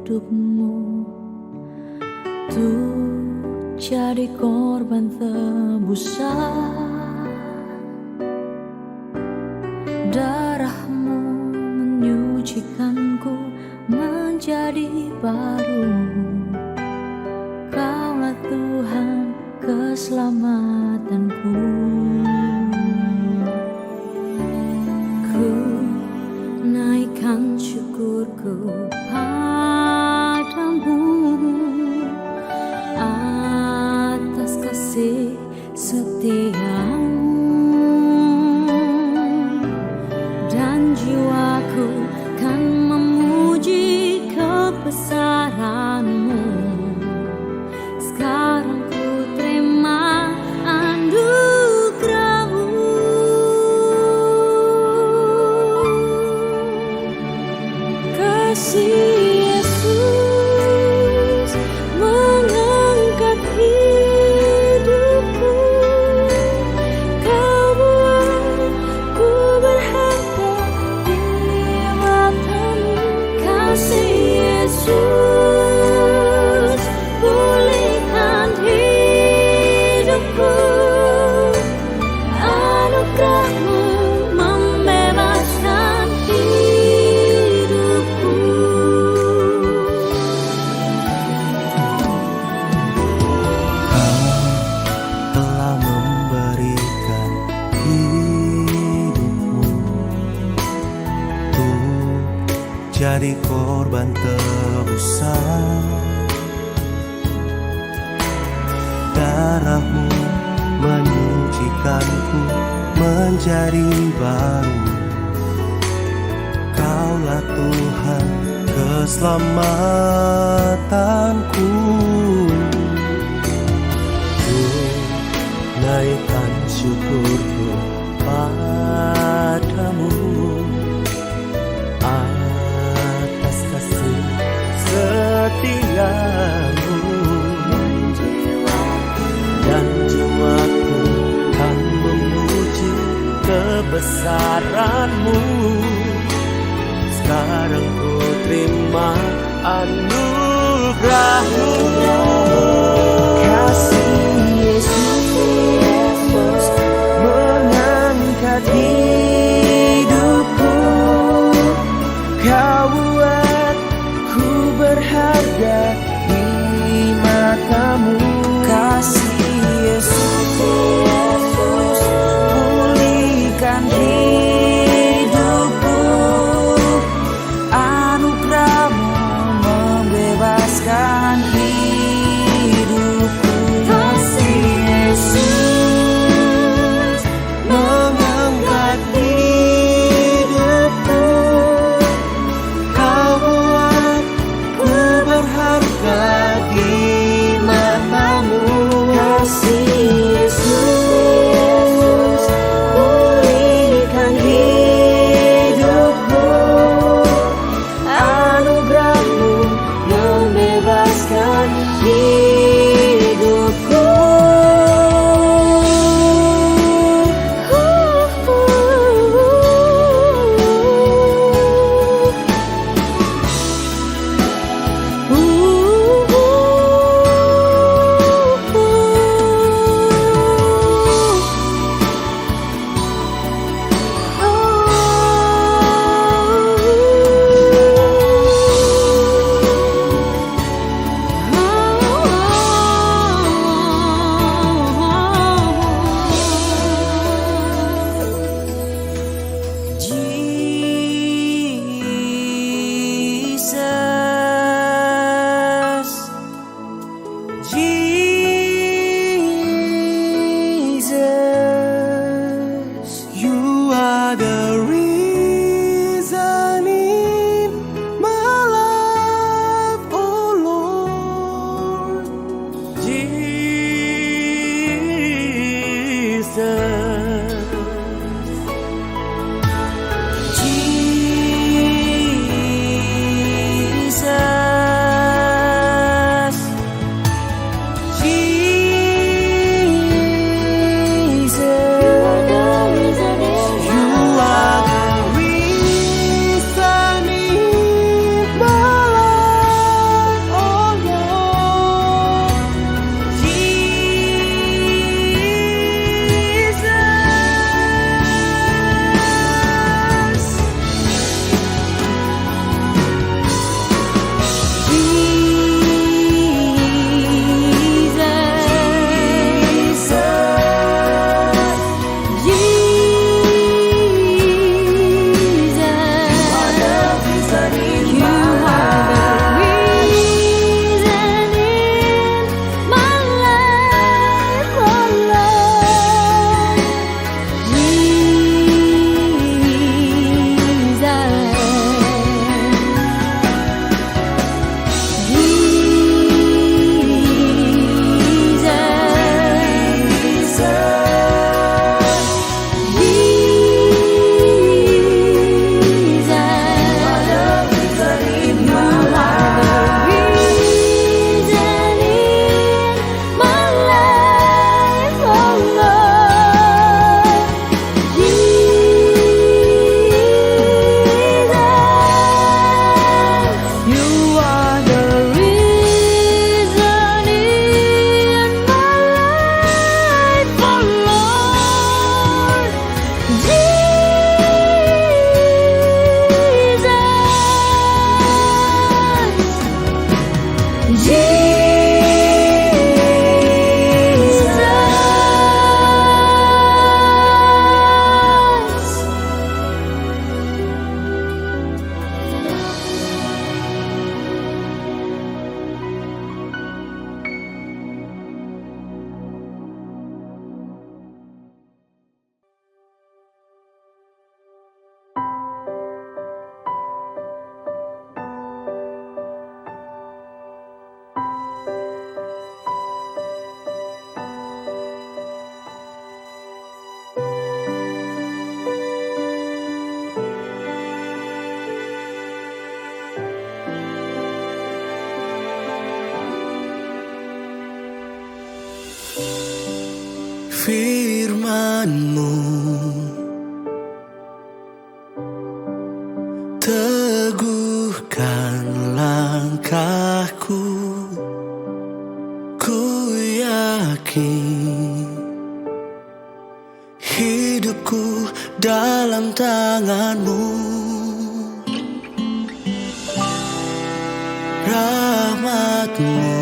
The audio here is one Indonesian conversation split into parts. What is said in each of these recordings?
hidupmu, tuh jadi korban tebusan. Darahmu menyucikanku menjadi baru. Kaulah Tuhan keselamatanku. Ku naikkan syukurku padamu atas kasih setiamu, dan jiwaku kan memuji kebesaranmu. Sekarang ku terima anugerahmu. Kasih Yesus mengangkat hidupku. Kau buat ku berharga di matamu. Kasih Yesus pulihkan hidupku. Anugerahmu membebaskan hidupku. Telah memberikan hidupmu untuk jadi korban tebusan. Darahmu menyucikanku menjadi baru. Kaulah Tuhan keselamatanku. Naikkan syukurku padamu atas kasih setiamu, dan jiwaku kan memuji kebesaranmu. Sekarang ku terima anugerahmu. Kasih Yesus mengangkat hidupku. Kau buat ku berharga di matamu. Kasih Yesus pulihkan hidupku. Anugerahmu membebaskan hidupku. Firman-Mu teguhkan langkahku, ku yakin hidupku dalam tangan-Mu. Rahmat-Mu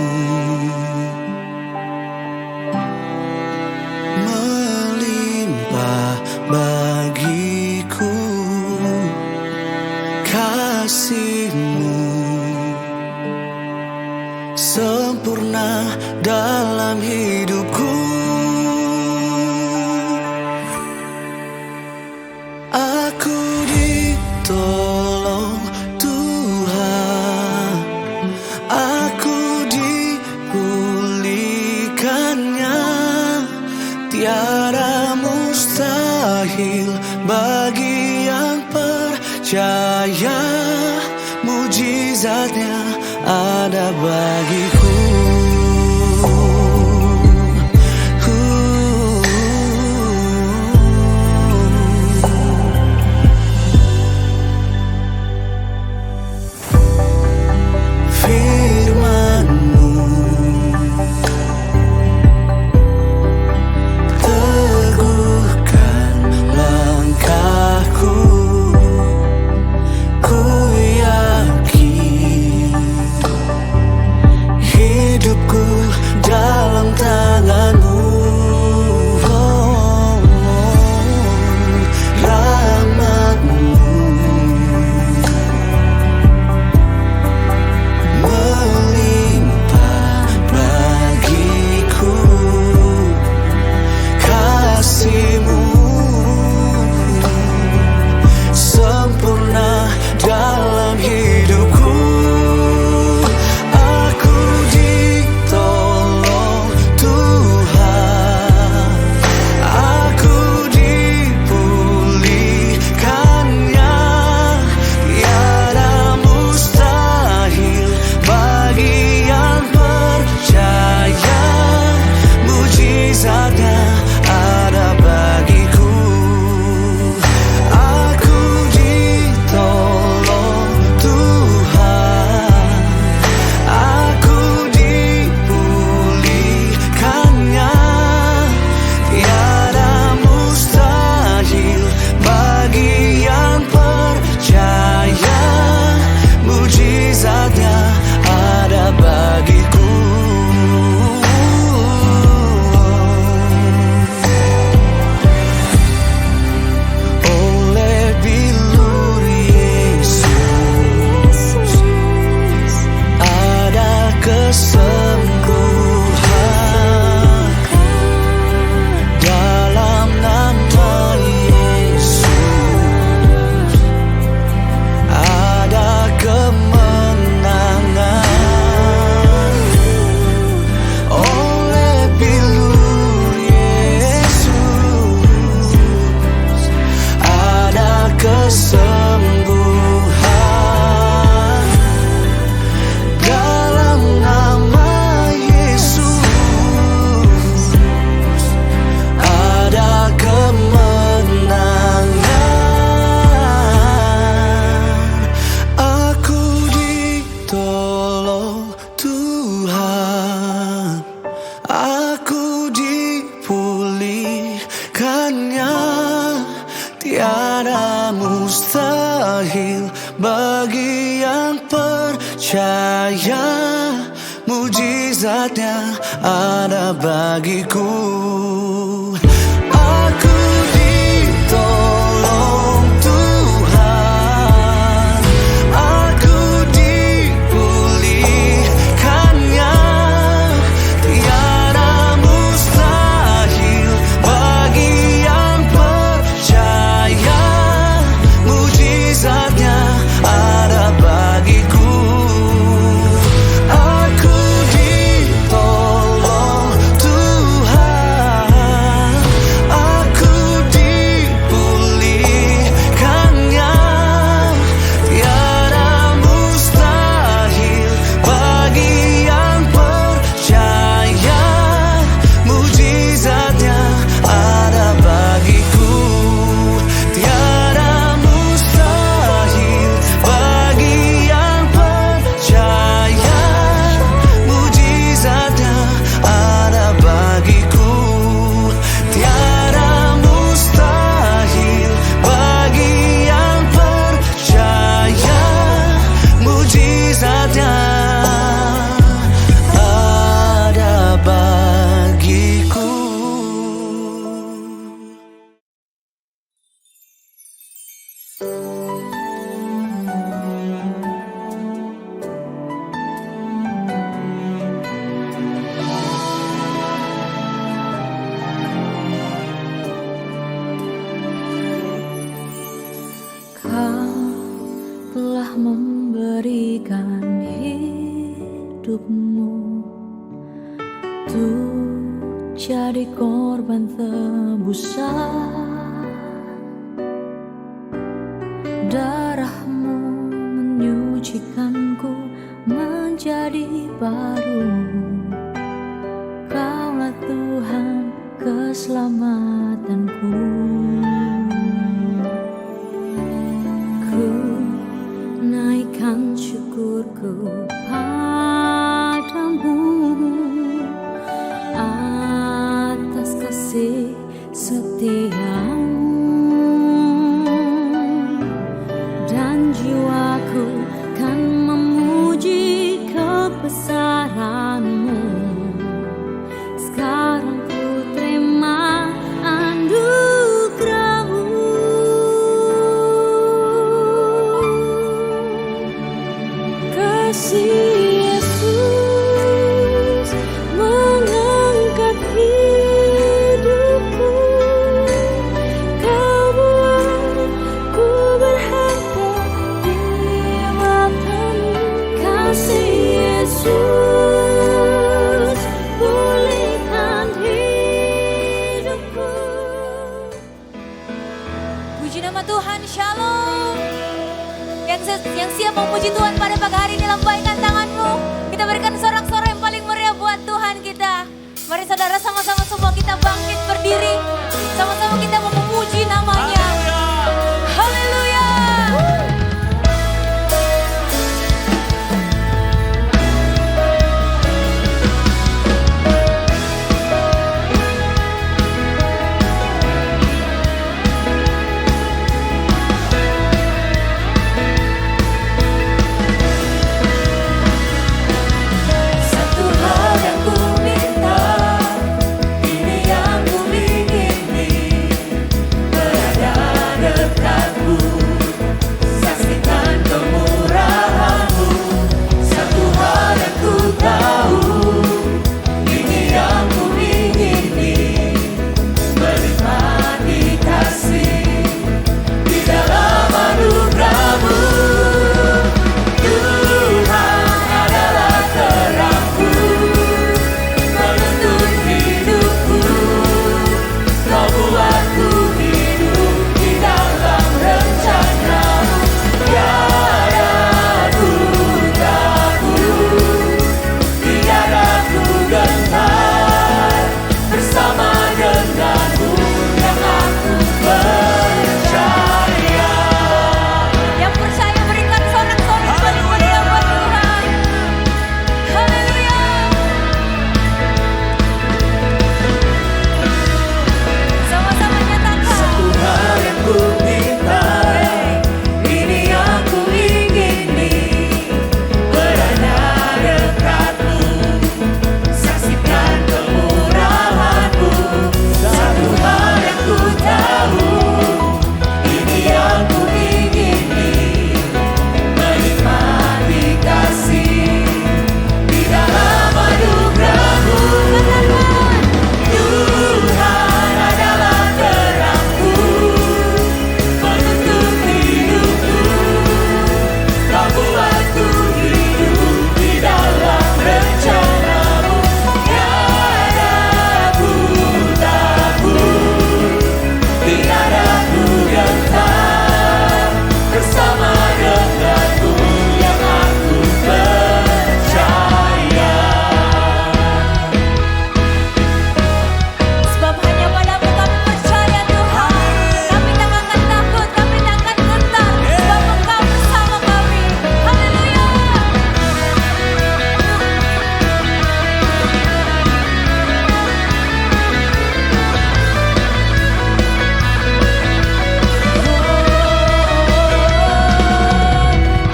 melimpah bagiku, kasih-Mu sempurna dalam hidupku. Aku ditolong Tuhan, aku dipulihkannya. Tiada mustahil bagi yang percaya, mujizatnya ada bagiku. Tiada mustahil bagi yang percaya, mujizatnya ada bagiku. Aku ditolong Tuhan, aku dipulihkannya. Tiada mustahil bagi yang percaya, mujizatnya ada bagiku. Aku ditolong Tuhan, hidupmu tuh jadi korban tebusan. Darahmu menyucikanku menjadi baru. Kaulah Tuhan keselamatanku. Ku naikkan syukurku padamu atas kasih setiamu, dan jiwaku kan memuji kebesaranmu. Sekarang ku terima anugerahmu. Kasih Yesus mengangkat hidupku. Kau buat ku berharga di matamu. Kasih Yesus pulihkan hidupku. Puji nama Tuhan, Shalom. Yang siap memuji Tuhan pada pagi hari ini, lambaikan tanganmu. Kita berikan sorak-sorai yang paling meriah buat Tuhan kita. Mari saudara, sama-sama semua kita bangkit berdiri. Sama-sama kita memuji namanya. Haleluya. Satu hal yang ku minta, ini yang ku ingini, berada dekatmu, saksikan kemurahanmu. Satu hal yang ku tahu, ini yang ku ingini, menikmati kasih di dalam anugerahmu. Tuhan adalah terangku, menuntun hidupku. Kau buatku hidup di dalam rencanamu. Tiada ku takut, tiada ku gentar, bersama denganmu yang aku percaya. Yang percaya berikan sorak-sorai yang paling meriah buat Tuhan. Haleluya. Sama-sama nyatakan. Satu hal yang ku minta, ini yang ku ingini, berada dekatmu, saksikan kemurahanmu. Satu hal yang ku tahu, ini yang ku ingini, menikmati kasih di dalam anugerahmu. Tuhan adalah terangku, menuntun hidupku. Kau buatku hidup di dalam rencanamu. Tiada ku takut, tiada ku gentar, bersama denganmu yang aku percaya. Sebab hanya padamu kami percaya Tuhan. Kami tak akan takut, kami tak akan gentar. Sebab Engkau bersama kami. Haleluya.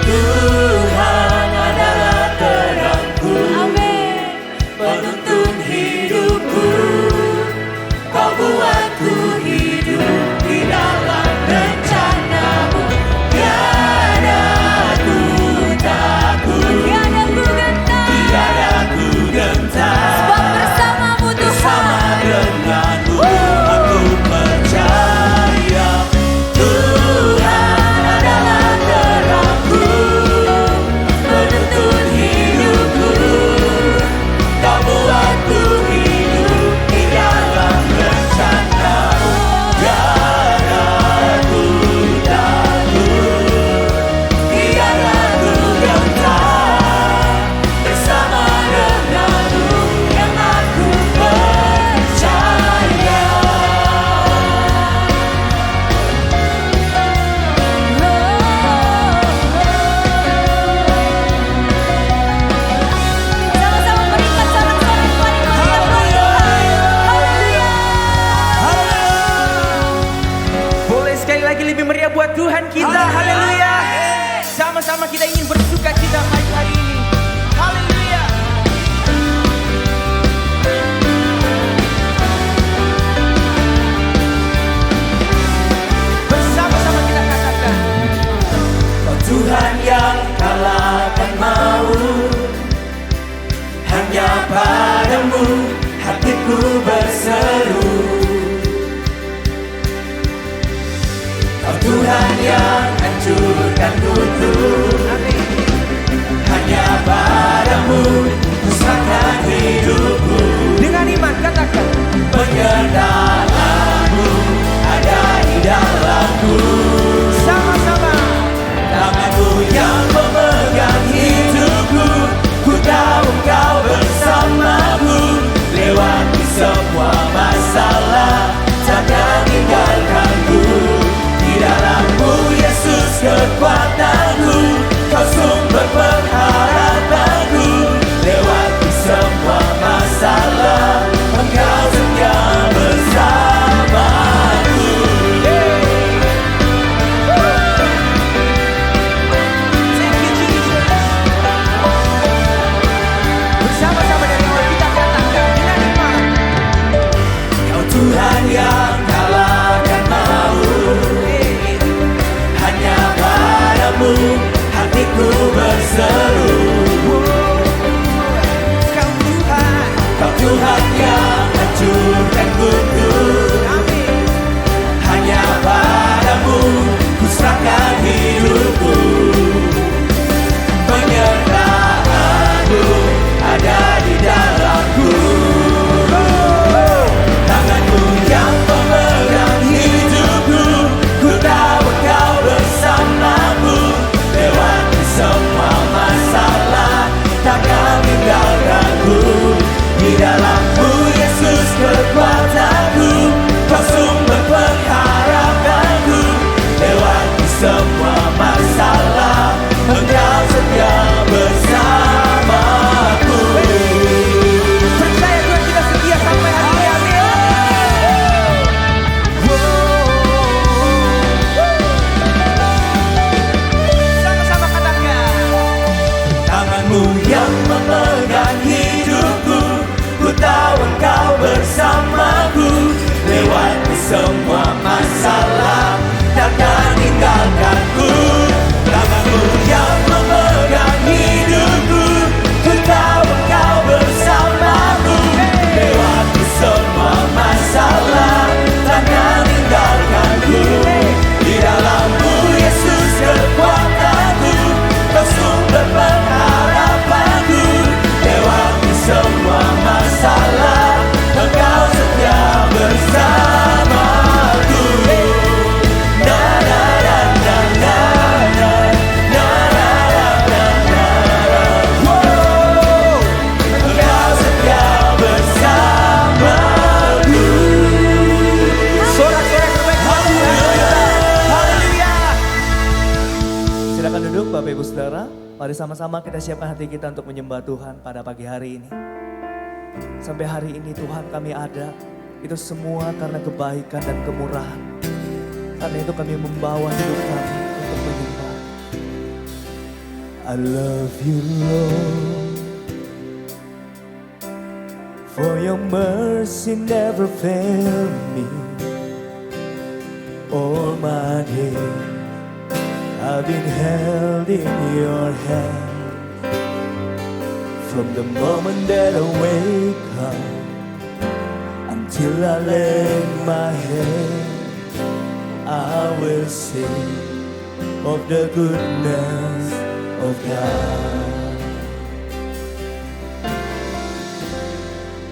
Tuhan adalah terangku, Amin. penuntun hidupku. Kau buatku hidup di dalam rencanamu. Tiada ku takut, Tiada ku gentar. tiada ku gentar, Sebab bersamamu bersama Tuhan. denganmu aku percaya. Tuhan adalah terangku, penuntun hidupku. Tuhan kita. Haleluya. Sama-sama kita ingin bersuka cita pagi hari ini. Haleluya. Bersama-sama kita katakan, Oh Tuhan yang kalahkan maut, hanya padamu hatiku berseru. Kau Tuhan yang hancurkan kutuk, hanya padamu kusahkan hidupku. dengan iman katakan, Penyertaanmu ada di dalamku. sama-sama. Tanganmu yang memegang hidupku, ku tahu kau bersamaku. Lewati semua masalah, takkan tinggalkanku. Di dalammu Yesus kekuatanku, kau sumber pengharapanku. Lewati semua masalah, engkau setia bersamaku. Thank you Jesus. Bersama-sama dari awal kita katakan dengan iman. Kau Tuhan yang kalahkan maut, hanya padamu hatiku berseru. Kau Tuhan, Kau Tuhan yang hancurkan kutuk, amin. hanya padamu kuserahkan hidupku. Penyertaanmu ada di dalamku. Tanganmu yang memegang hidupku, ku tahu kau bersamaku. Lewati semua masalah, takkan tinggalkanku. Di dalammu Yesus kekuatanku, kau sumber pengharapanku. Lewati semua masalah, engkau setia bersamaku. Percaya Tuhan kita setia sampai hari ini, amin. Sama-sama katakan, Tanganmu yang memegang hidupku, ku tahu engkau bersamaku. Lewati semua masalah, takkan tinggalkanku. Tanganmu yang memegang hidupku, ku tahu engkau bersamaku. Lewati semua masalah, takkan tinggalkanku. Di dalammu Yesus kekuatanku, kau sumber pengharapanku. Lewati semua masalah, engkau setia bersamaku. Na na na na na na, na na na na na. Wow, engkau setia bersamaku. sorak-sorak terbaik buat Tuhan kita. Haleluya. Silakan duduk Bapak Ibu Saudara. Mari sama-sama kita siapkan hati kita untuk menyembah Tuhan pada pagi hari ini. Sampai hari ini Tuhan kami ada, itu semua karena kebaikan dan kemurahan. Karena itu kami membawa hidup kami untuk menyembah. I love you Lord, for your mercy never failed me. All my days I've been held in your hand. From the moment that I wake up until I lay my head, I will sing of the goodness of God.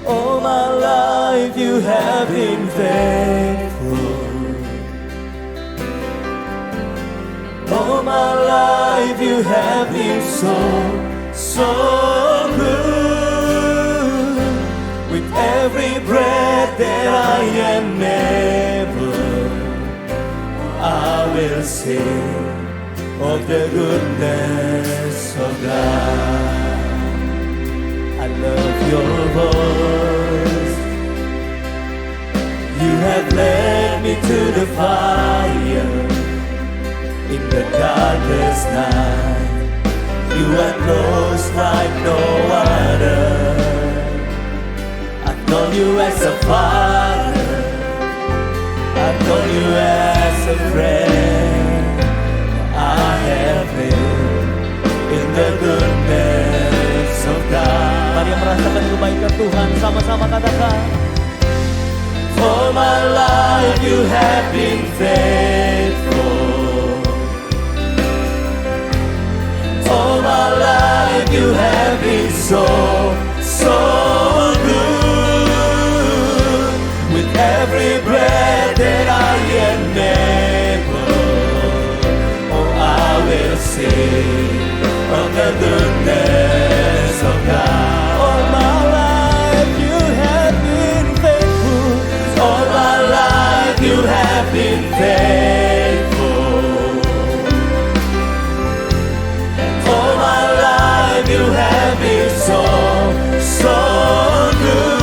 All my life you have been faithful. All my life you have been so good. With every breath that I am able, I will sing of the goodness of God. I love your voice. You have led me to the fire in the darkest night. You are close like no other. I've known you as a father, I've known you as a friend. I have lived in the goodness of God. Mari yang merasakan kebaikan Tuhan, sama-sama katakan. All my life you have been faithful. All my life you have been so, so good. With every breath that I am able, oh I will sing of the goodness of God. All my life you have been faithful. All my life you have been faithful. All my life you have been so, so good.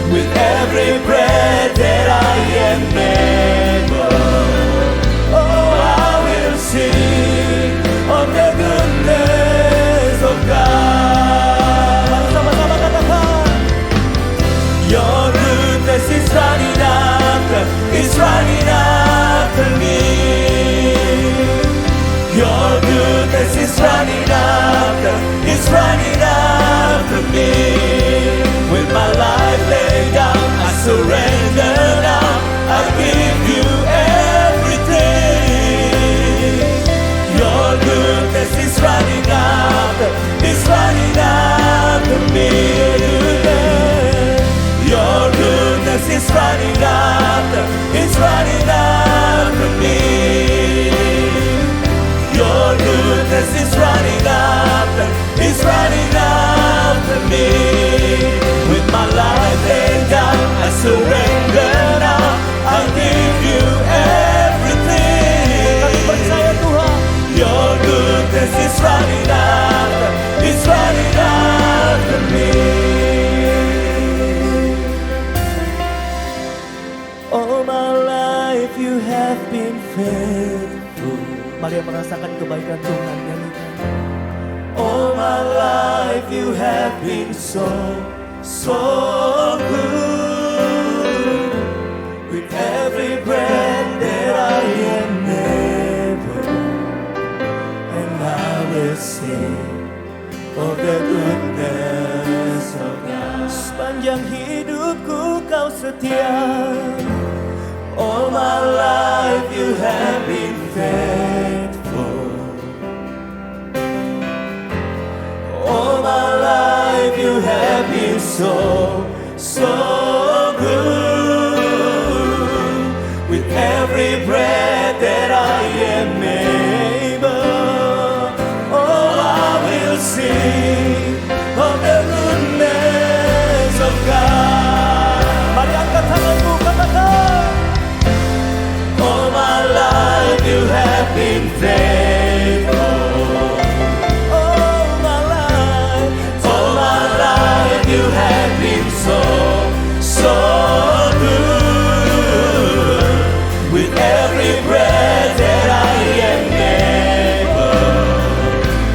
With every breath that I am able, oh I will sing of the goodness of God. Sama-sama katakan. Your goodness is running after me. Your goodness is running after me. With my life laid down, I surrender now. I give you everything. Your goodness is running after me. Your goodness is running after me. Your goodness is running after me. With my life laid down, I surrender now. I give you everything. Kami percaya Tuhan. Your goodness is running after me. All my life you have been faithful. Mari yang merasakan kebaikan Tuhan, nyanyikan. All my life you have been so, so good. With every breath that I am able, and I will sing of the goodness of God. Sepanjang hidupku kau setia. All my life you have been faithful. All my life you have been so, so good. With every breath that I am able, oh I will sing of the goodness of God. Mari angkat tanganmu, katakan. All my life you have been faithful. All my life you have been so, so good. With every breath that I am able,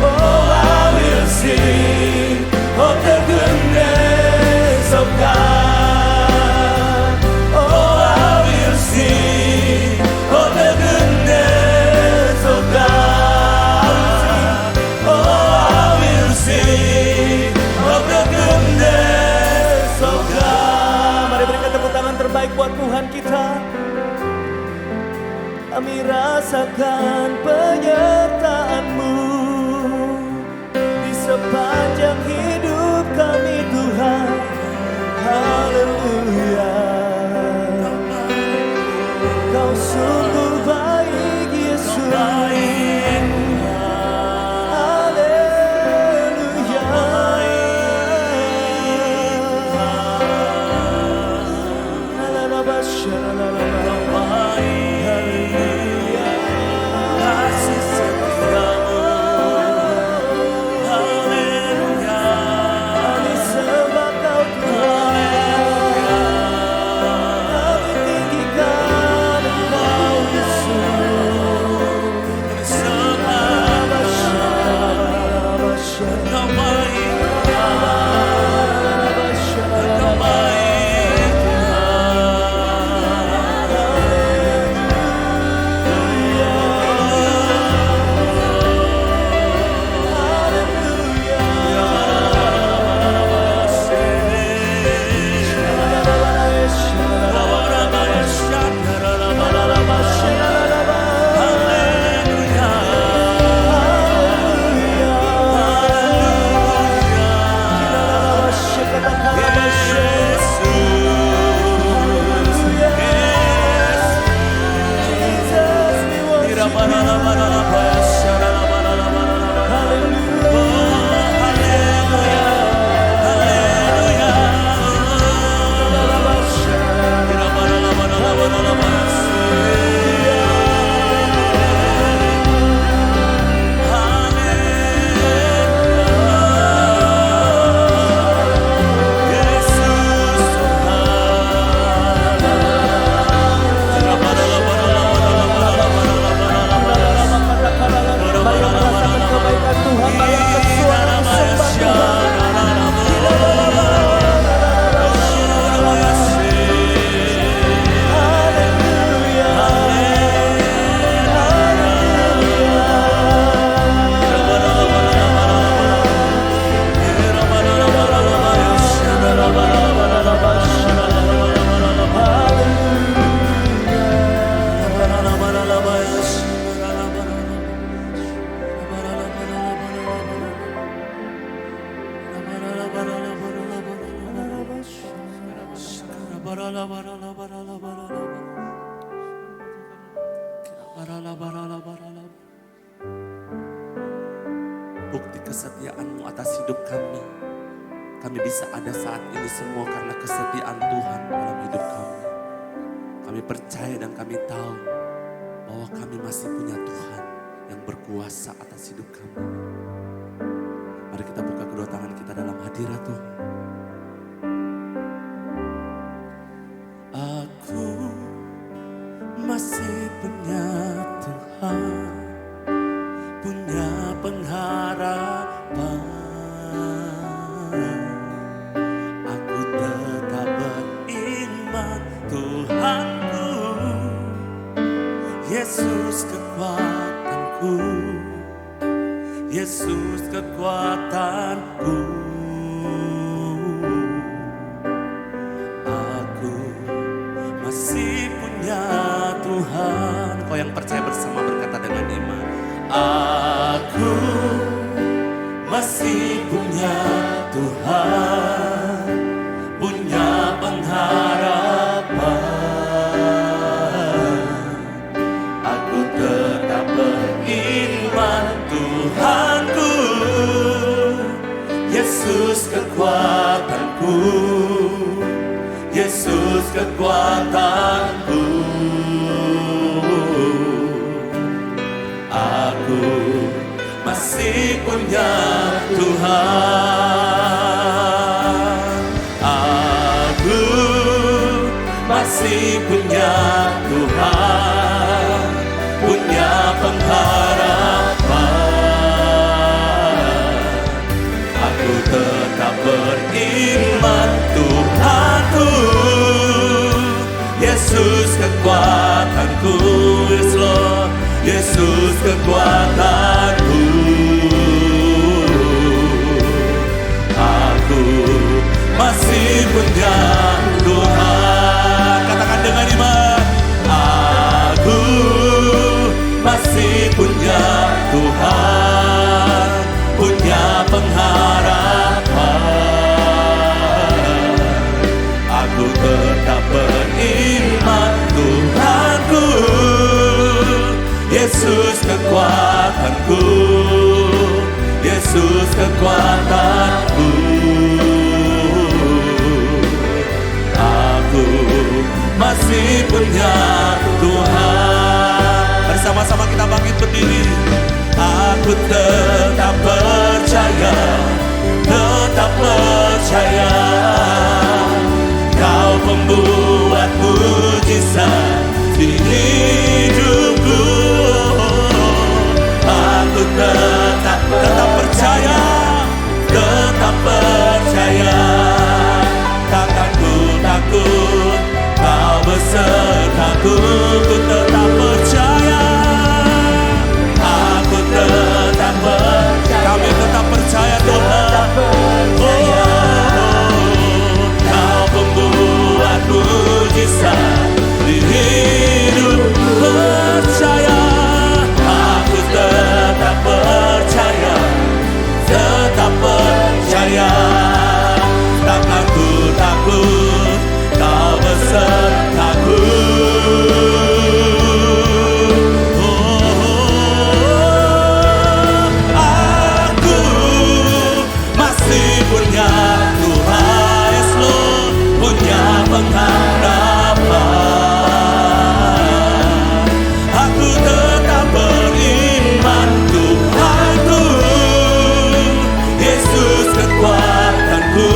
oh I will sing of the goodness of God. Oh I will sing of the goodness of God. Oh I will sing of the goodness of God. Mari berikan tepuk tangan terbaik buat Tuhan kita. Kami rasakan penyertaan-Mu di sepanjang hidup kami Tuhan. Haleluya. Kau sungguh baik Yesus. Haleluya. Kasih setiamu, haleluya. Kami sembah Kau Tuhan. Kami tinggikan Engkau Yesus. Bukti kesetiaan-Mu atas hidup kami. Kami bisa ada saat ini semua karena kesetiaan Tuhan dalam hidup kami. Kami percaya dan kami tahu bahwa kami masih punya Tuhan yang berkuasa atas hidup kami. Mari kita buka kedua tangan kita dalam hadirat Tuhan. Aku masih punya Tuhan, punya pengharapan. Aku tetap beriman Tuhanku, Yesus kekuatanku, Yesus kekuatanku. Aku masih punya Tuhan. Kau yang percaya bersama berkata dengan iman. Aku masih punya Tuhan, punya pengharapan. Aku tetap beriman Tuhanku, Yesus kekuatanku, Yesus kekuatanku. Aku masih punya Tuhan. Aku masih punya Tuhan, punya pengharapan. Aku tetap beriman Tuhanku, Yesus kekuatanku. Yes Lord, Yesus kekuatanku. Aku masih punya Tuhan. Katakan dengan iman. Aku masih punya Tuhan, punya pengharapan. Aku tetap beriman Tuhanku, Yesus kekuatanku, Yesus kekuatanku. Aku masih punya Tuhan. Bersama-sama kita bangkit berdiri. Aku tetap percaya, tetap percaya. Kau pembuat mujizat di hidupku. Aku tetap percaya, tetap percaya. Takkan ku takut, Kau besertaku. Ku tetap percaya, aku tetap percaya. Kami tetap percaya Tuhan. Kau pembuat mujizat di hidup. Percaya, aku tetap percaya, tetap percaya. Takkan ku takut, Kau besertaku. Aku masih punya Tuhan, yes Lord, punya pengharapan. Aku tetap beriman Tuhanku, Yesus kekuatanku,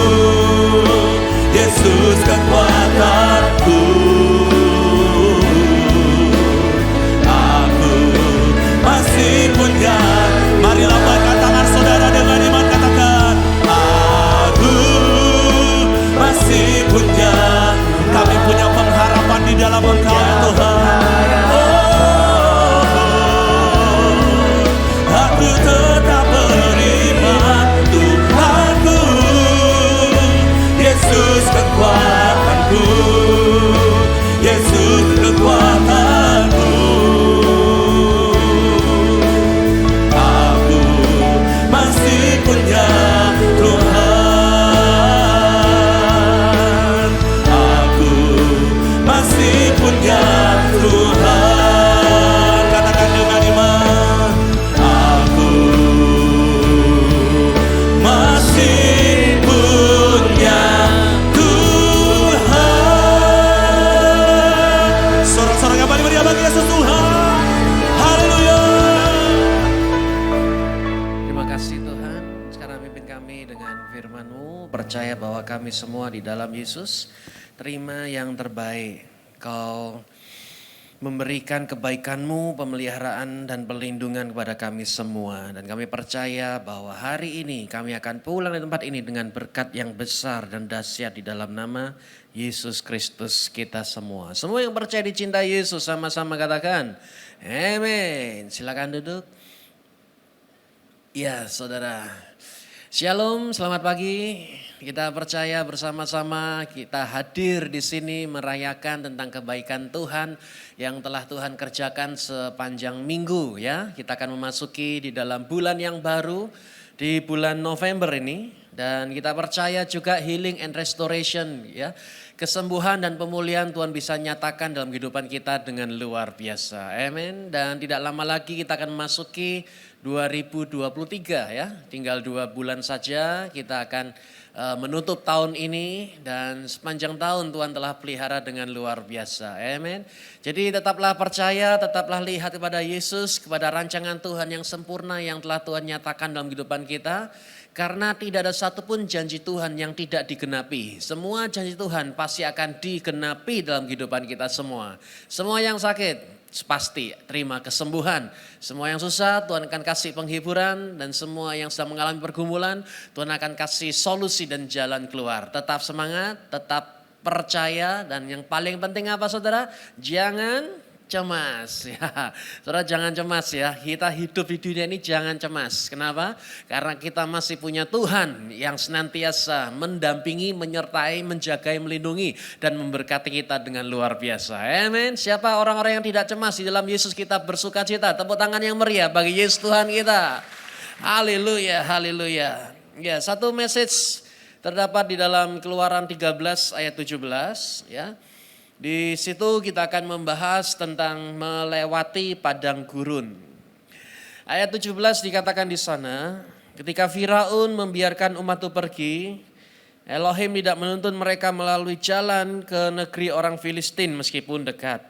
Yesus kekuatanku. Aku masih punya. Mari lambaikan tangan saudara dengan iman, katakan. Aku masih punya. Kami punya pengharapan di dalam Engkau ya Tuhan. Aku tetap beriman Tuhanku, Yesus kekuatanku, Yesus kekuatanku. Aku masih punya Tuhan. Aku punya Tuhan. Katakan dengan iman, aku masih punya Tuhan. Sorak-sorak yang paling meriah bagi Yesus Tuhan. Haleluya. Terima kasih Tuhan, sekarang pimpin kami dengan firman-Mu, percaya bahwa kami semua di dalam Yesus terima yang terbaik. Kau memberikan kebaikan-Mu, pemeliharaan dan perlindungan kepada kami semua. Dan kami percaya bahwa hari ini kami akan pulang di tempat ini dengan berkat yang besar dan dahsyat di dalam nama Yesus Kristus kita semua. Semua yang percaya dicintai Yesus sama-sama katakan, amin. Silakan duduk. Ya, saudara. Shalom, selamat pagi. Kita percaya bersama-sama kita hadir di sini merayakan tentang kebaikan Tuhan yang telah Tuhan kerjakan sepanjang minggu ya. Kita akan memasuki di dalam bulan yang baru di bulan November ini dan kita percaya juga healing and restoration ya. Kesembuhan dan pemulihan Tuhan bisa nyatakan dalam kehidupan kita dengan luar biasa. Amin. Dan tidak lama lagi kita akan memasuki 2023 ya. Tinggal 2 bulan saja kita akan menutup tahun ini dan sepanjang tahun Tuhan telah pelihara dengan luar biasa. Amin. Jadi tetaplah percaya, tetaplah lihat kepada Yesus, kepada rancangan Tuhan yang sempurna yang telah Tuhan nyatakan dalam kehidupan kita. Karena tidak ada satupun janji Tuhan yang tidak digenapi. Semua janji Tuhan pasti akan digenapi dalam kehidupan kita semua. Semua yang sakit pasti terima kesembuhan. Semua yang susah Tuhan akan kasih penghiburan. Dan semua yang sedang mengalami pergumulan Tuhan akan kasih solusi dan jalan keluar. Tetap semangat, tetap percaya. Dan yang paling penting apa saudara? Jangan cemas ya. Saudara jangan cemas ya. Kita hidup di dunia ini jangan cemas. Kenapa? Karena kita masih punya Tuhan yang senantiasa mendampingi, menyertai, menjagai, melindungi dan memberkati kita dengan luar biasa. Amin. Siapa orang-orang yang tidak cemas di dalam Yesus kita bersuka cita. Tepuk tangan yang meriah bagi Yesus Tuhan kita. Haleluya, haleluya. Ya, satu message terdapat di dalam Keluaran 13 ayat 17 ya. Di situ kita akan membahas tentang melewati padang gurun. Ayat 17 dikatakan di sana, ketika Firaun membiarkan umat itu pergi, Elohim tidak menuntun mereka melalui jalan ke negeri orang Filistin meskipun dekat.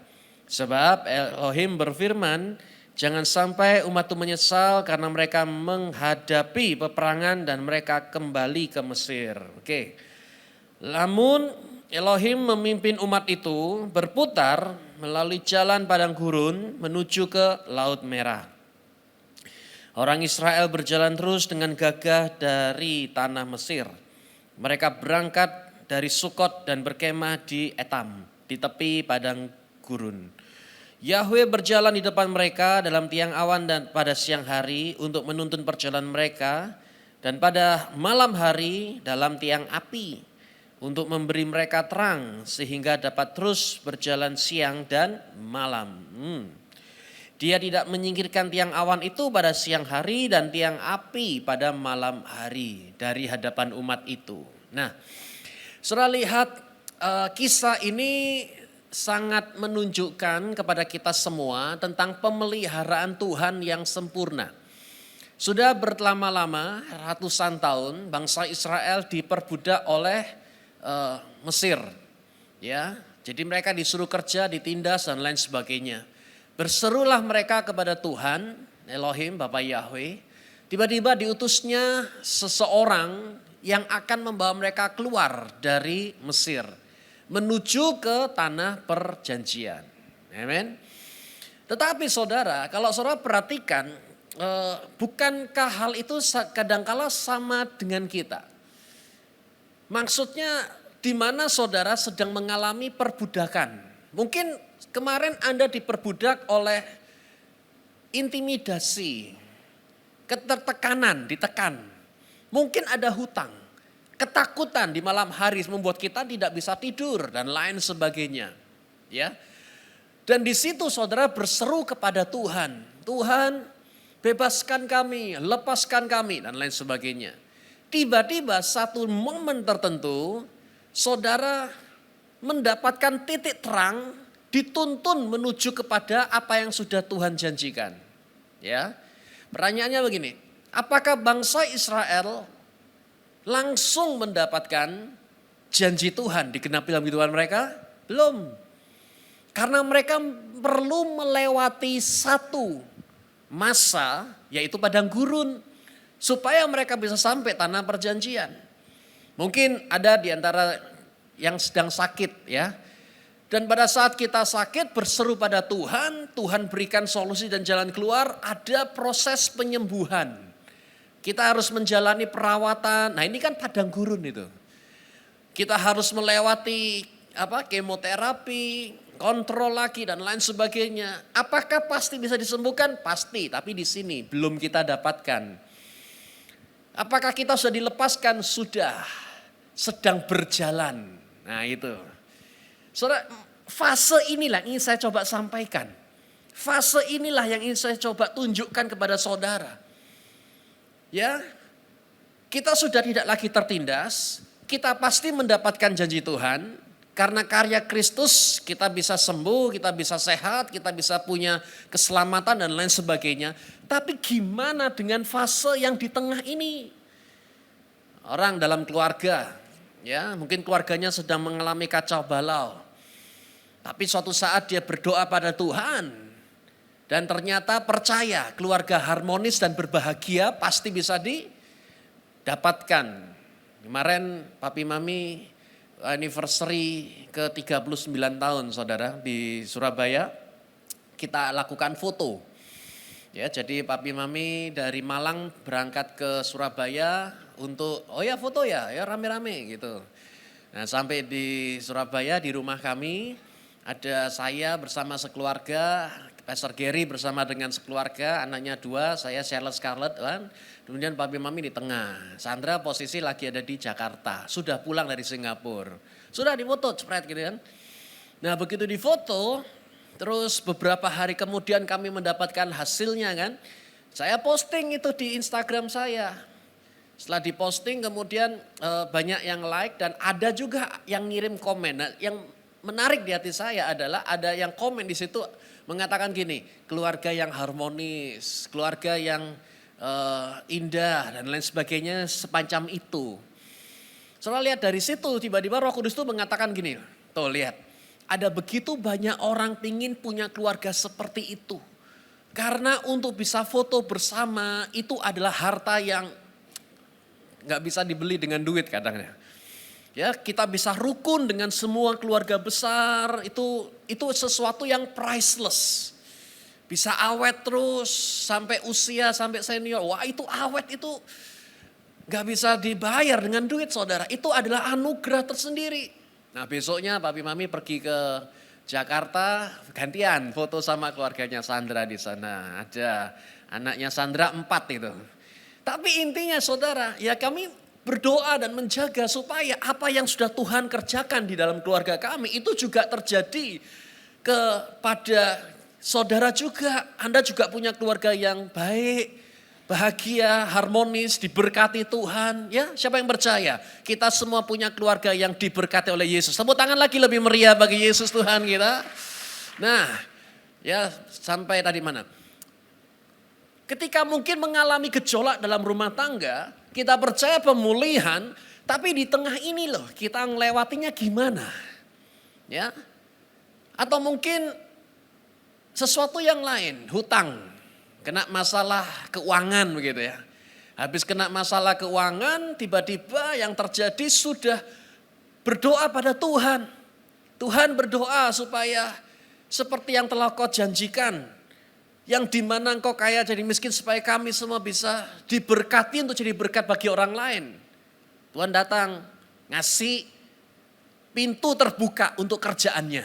Sebab Elohim berfirman, jangan sampai umat itu menyesal karena mereka menghadapi peperangan dan mereka kembali ke Mesir. Oke. Namun Elohim memimpin umat itu berputar melalui jalan padang gurun menuju ke Laut Merah. Orang Israel berjalan terus dengan gagah dari tanah Mesir. Mereka berangkat dari Sukot dan berkemah di Etam, di tepi padang gurun. Yahweh berjalan di depan mereka dalam tiang awan dan pada siang hari untuk menuntun perjalanan mereka, dan pada malam hari dalam tiang api untuk memberi mereka terang sehingga dapat terus berjalan siang dan malam. Dia tidak menyingkirkan tiang awan itu pada siang hari dan tiang api pada malam hari dari hadapan umat itu. Nah, saudara lihat kisah ini sangat menunjukkan kepada kita semua tentang pemeliharaan Tuhan yang sempurna. Sudah berlama-lama ratusan tahun bangsa Israel diperbudak oleh Mesir, ya. Jadi mereka disuruh kerja, ditindas dan lain sebagainya. Berserulah mereka kepada Tuhan, Elohim, Bapa Yahweh. Tiba-tiba diutusnya seseorang yang akan membawa mereka keluar dari Mesir, menuju ke tanah perjanjian. Amin. Tetapi saudara, kalau saudara perhatikan, bukankah hal itu kadangkala sama dengan kita? Maksudnya di mana saudara sedang mengalami perbudakan. Mungkin kemarin Anda diperbudak oleh intimidasi, ketertekanan, ditekan. Mungkin ada hutang, ketakutan di malam hari membuat kita tidak bisa tidur dan lain sebagainya. Ya. Dan di situ saudara berseru kepada Tuhan. Tuhan bebaskan kami, lepaskan kami dan lain sebagainya. Tiba-tiba satu momen tertentu saudara mendapatkan titik terang dituntun menuju kepada apa yang sudah Tuhan janjikan. Ya, pertanyaannya begini, apakah bangsa Israel langsung mendapatkan janji Tuhan digenapi dalam kehidupan mereka? Belum. Karena mereka perlu melewati satu masa, yaitu padang gurun, supaya mereka bisa sampai tanah perjanjian. Mungkin ada di antara yang sedang sakit ya. Dan pada saat kita sakit berseru pada Tuhan, Tuhan berikan solusi dan jalan keluar, ada proses penyembuhan. Kita harus menjalani perawatan. Nah, ini kan padang gurun itu. Kita harus melewati kemoterapi, kontrol lagi dan lain sebagainya. Apakah pasti bisa disembuhkan? Pasti, tapi di sini belum kita dapatkan. Apakah kita sudah dilepaskan? Sudah, sedang berjalan. Nah itu. Saudara, fase inilah yang ingin saya coba sampaikan. Fase inilah yang ingin saya coba tunjukkan kepada saudara. Ya, kita sudah tidak lagi tertindas, kita pasti mendapatkan janji Tuhan. Karena karya Kristus kita bisa sembuh, kita bisa sehat, kita bisa punya keselamatan dan lain sebagainya. Tapi gimana dengan fase yang di tengah ini? Orang dalam keluarga, ya mungkin keluarganya sedang mengalami kacau balau. Tapi suatu saat dia berdoa pada Tuhan dan ternyata percaya keluarga harmonis dan berbahagia pasti bisa didapatkan. Kemarin Papi Mami anniversary ke 39 tahun saudara di Surabaya, kita lakukan foto. Ya, jadi Papi Mami dari Malang berangkat ke Surabaya untuk foto ya rame-rame gitu. Nah, sampai di Surabaya di rumah kami ada saya bersama sekeluarga, Pastor Gary bersama dengan sekeluarga, anaknya 2, saya Charles Scarlett kan. Kemudian Papi Mami di tengah. Sandra posisi lagi ada di Jakarta, sudah pulang dari Singapura. Sudah difoto spread gitu kan. Nah, begitu difoto, terus beberapa hari kemudian kami mendapatkan hasilnya kan. Saya posting itu di Instagram saya. Setelah diposting kemudian banyak yang like dan ada juga yang ngirim komen. Nah, yang menarik di hati saya adalah ada yang komen di situ mengatakan gini, keluarga yang harmonis, keluarga yang indah dan lain sebagainya sepanjang itu. Saudara lihat dari situ tiba-tiba Roh Kudus itu mengatakan gini, tuh lihat ada begitu banyak orang pingin punya keluarga seperti itu. Karena untuk bisa foto bersama itu adalah harta yang gak bisa dibeli dengan duit kadang-kadang. Ya, kita bisa rukun dengan semua keluarga besar, itu sesuatu yang priceless. Bisa awet terus sampai usia, sampai senior. Wah, itu awet itu gak bisa dibayar dengan duit saudara. Itu adalah anugerah tersendiri. Nah, besoknya Papi Mami pergi ke Jakarta, gantian foto sama keluarganya Sandra di sana. Ada anaknya Sandra 4 itu. Tapi intinya saudara, ya kami berdoa dan menjaga supaya apa yang sudah Tuhan kerjakan di dalam keluarga kami itu juga terjadi kepada saudara juga. Anda juga punya keluarga yang baik, bahagia, harmonis, diberkati Tuhan. Ya, siapa yang percaya? Kita semua punya keluarga yang diberkati oleh Yesus. Tepuk tangan lagi lebih meriah bagi Yesus Tuhan kita. Nah, ya sampai tadi mana? Ketika mungkin mengalami gejolak dalam rumah tangga, kita percaya pemulihan, tapi di tengah ini loh kita ngelewatinya gimana? Ya. Atau mungkin sesuatu yang lain, hutang, kena masalah keuangan begitu ya. Habis kena masalah keuangan, tiba-tiba yang terjadi sudah berdoa pada Tuhan. Tuhan berdoa supaya seperti yang telah kau janjikan. Yang dimana engkau kaya jadi miskin supaya kami semua bisa diberkati untuk jadi berkat bagi orang lain. Tuhan datang ngasih pintu terbuka untuk kerjaannya.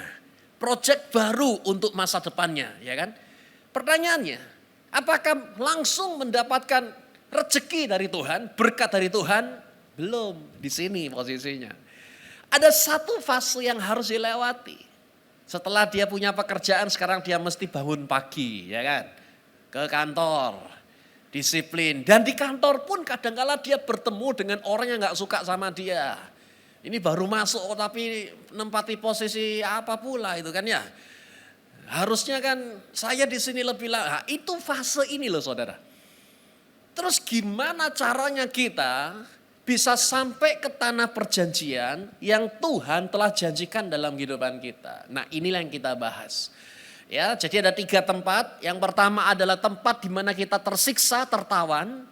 Proyek baru untuk masa depannya, ya kan? Pertanyaannya, apakah langsung mendapatkan rezeki dari Tuhan, berkat dari Tuhan? Belum, di sini posisinya. Ada satu fase yang harus dilewati. Setelah dia punya pekerjaan, sekarang dia mesti bangun pagi, ya kan? Ke kantor, disiplin. Dan di kantor pun kadang-kala dia bertemu dengan orang yang gak suka sama dia. Ini baru masuk tapi menempati posisi apa pula itu kan ya. Harusnya kan saya di sini lebih lama. Nah, itu fase ini loh saudara. Terus gimana caranya kita bisa sampai ke tanah perjanjian yang Tuhan telah janjikan dalam kehidupan kita. Nah inilah yang kita bahas. Ya, jadi ada 3 tempat. Yang pertama adalah tempat di mana kita tersiksa, tertawan.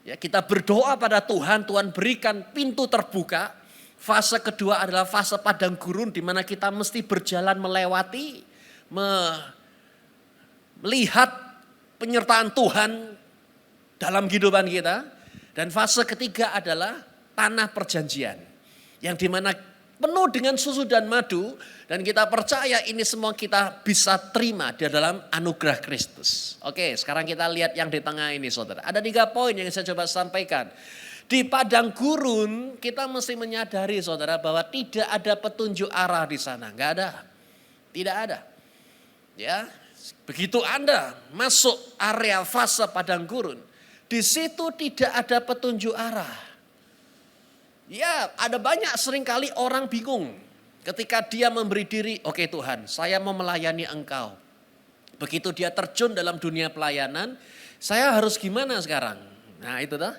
Ya, kita berdoa pada Tuhan, Tuhan berikan pintu terbuka. Fase kedua adalah fase padang gurun di mana kita mesti berjalan melewati, melihat penyertaan Tuhan dalam kehidupan kita. Dan fase ketiga adalah tanah perjanjian. Yang dimana penuh dengan susu dan madu. Dan kita percaya ini semua kita bisa terima di dalam anugerah Kristus. Oke, sekarang kita lihat yang di tengah ini saudara. Ada 3 poin yang saya coba sampaikan. Di padang gurun kita mesti menyadari saudara bahwa tidak ada petunjuk arah di sana. Enggak ada. Tidak ada. Ya, begitu Anda masuk area fase padang gurun, di situ tidak ada petunjuk arah. Ya, ada banyak seringkali orang bingung ketika dia memberi diri, oke Tuhan, saya mau melayani Engkau. Begitu dia terjun dalam dunia pelayanan, saya harus gimana sekarang? Nah itu dah.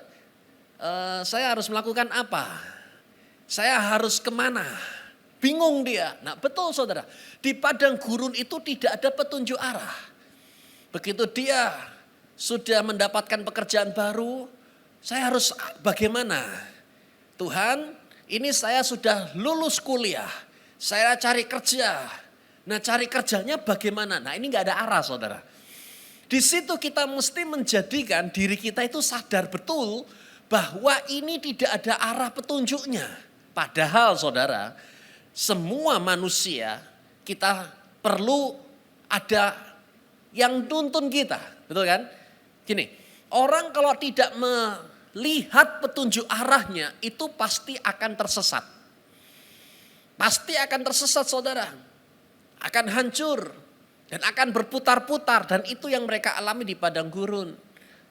Saya harus melakukan apa? Saya harus kemana? Bingung dia. Nah betul saudara, di padang gurun itu tidak ada petunjuk arah. Begitu dia sudah mendapatkan pekerjaan baru, saya harus bagaimana? Tuhan, ini saya sudah lulus kuliah, saya cari kerja. Nah cari kerjanya bagaimana? Nah ini gak ada arah saudara. Di situ kita mesti menjadikan diri kita itu sadar betul bahwa ini tidak ada arah petunjuknya. Padahal saudara, semua manusia kita perlu ada yang tuntun kita. Betul kan? Gini, orang kalau tidak melihat petunjuk arahnya itu pasti akan tersesat. Pasti akan tersesat saudara. Akan hancur dan akan berputar-putar. Dan itu yang mereka alami di padang gurun.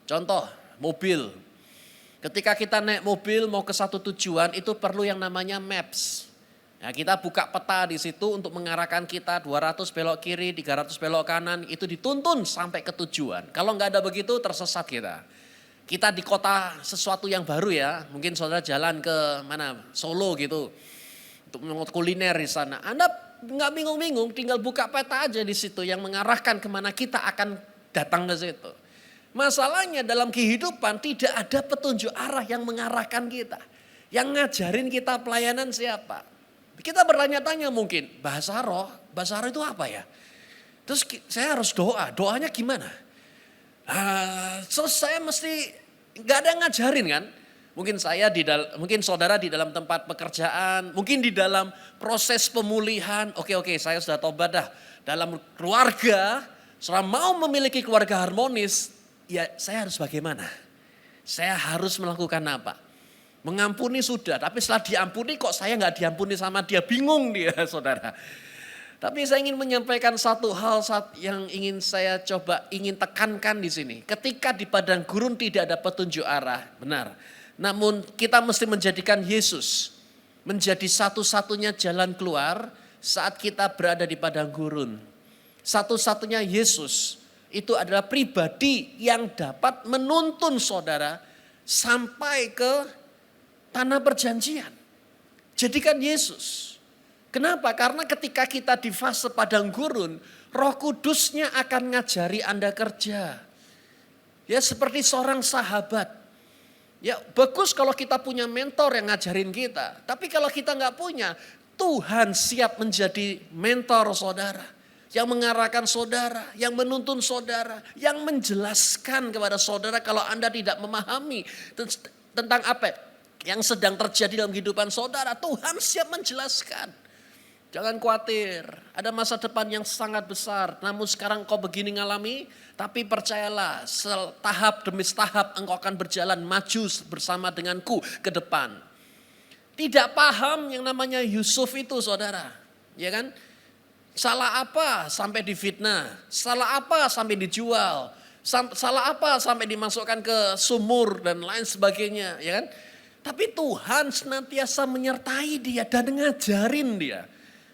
Contoh, mobil. Ketika kita naik mobil mau ke satu tujuan itu perlu yang namanya maps. Nah, kita buka peta di situ untuk mengarahkan kita 200 belok kiri, 300 belok kanan. Itu dituntun sampai ke tujuan. Kalau nggak ada begitu tersesat kita. Kita di kota sesuatu yang baru ya. Mungkin saudara jalan ke mana Solo gitu. Untuk kuliner di sana. Anda nggak bingung-bingung tinggal buka peta aja di situ yang mengarahkan kemana kita akan datang ke situ. Masalahnya dalam kehidupan tidak ada petunjuk arah yang mengarahkan kita. Yang ngajarin kita pelayanan siapa? Kita bertanya-tanya mungkin, bahasa roh itu apa ya? Terus saya harus doa, doanya gimana? Terus saya mesti gak ada yang ngajarin kan? Mungkin saudara di dalam tempat pekerjaan, mungkin di dalam proses pemulihan. Oke, saya sudah tobat dah. Dalam keluarga, setelah mau memiliki keluarga harmonis, ya saya harus bagaimana? Saya harus melakukan apa? Mengampuni sudah, tapi setelah diampuni kok saya nggak diampuni sama dia, bingung dia saudara. Tapi saya ingin menyampaikan satu hal yang ingin saya ingin tekankan di sini. Ketika di padang gurun tidak ada petunjuk arah, benar. Namun kita mesti menjadikan Yesus menjadi satu-satunya jalan keluar saat kita berada di padang gurun. Satu-satunya Yesus itu adalah pribadi yang dapat menuntun saudara sampai ke tanah perjanjian. Jadikan Yesus. Kenapa? Karena ketika kita di fase padang gurun, Roh Kudusnya akan ngajari Anda kerja. Ya seperti seorang sahabat. Ya bagus kalau kita punya mentor yang ngajarin kita. Tapi kalau kita nggak punya, Tuhan siap menjadi mentor saudara. Yang mengarahkan saudara, yang menuntun saudara, yang menjelaskan kepada saudara kalau Anda tidak memahami tentang apa yang sedang terjadi dalam kehidupan saudara. Tuhan siap menjelaskan. Jangan khawatir, ada masa depan yang sangat besar. Namun sekarang kau begini ngalami, tapi percayalah tahap demi tahap engkau akan berjalan maju bersama denganku ke depan. Tidak paham yang namanya Yusuf itu saudara, ya kan? Salah apa sampai difitnah? Salah apa sampai dijual? Salah apa sampai dimasukkan ke sumur dan lain sebagainya, ya kan? Tapi Tuhan senantiasa menyertai dia dan ngajarin dia.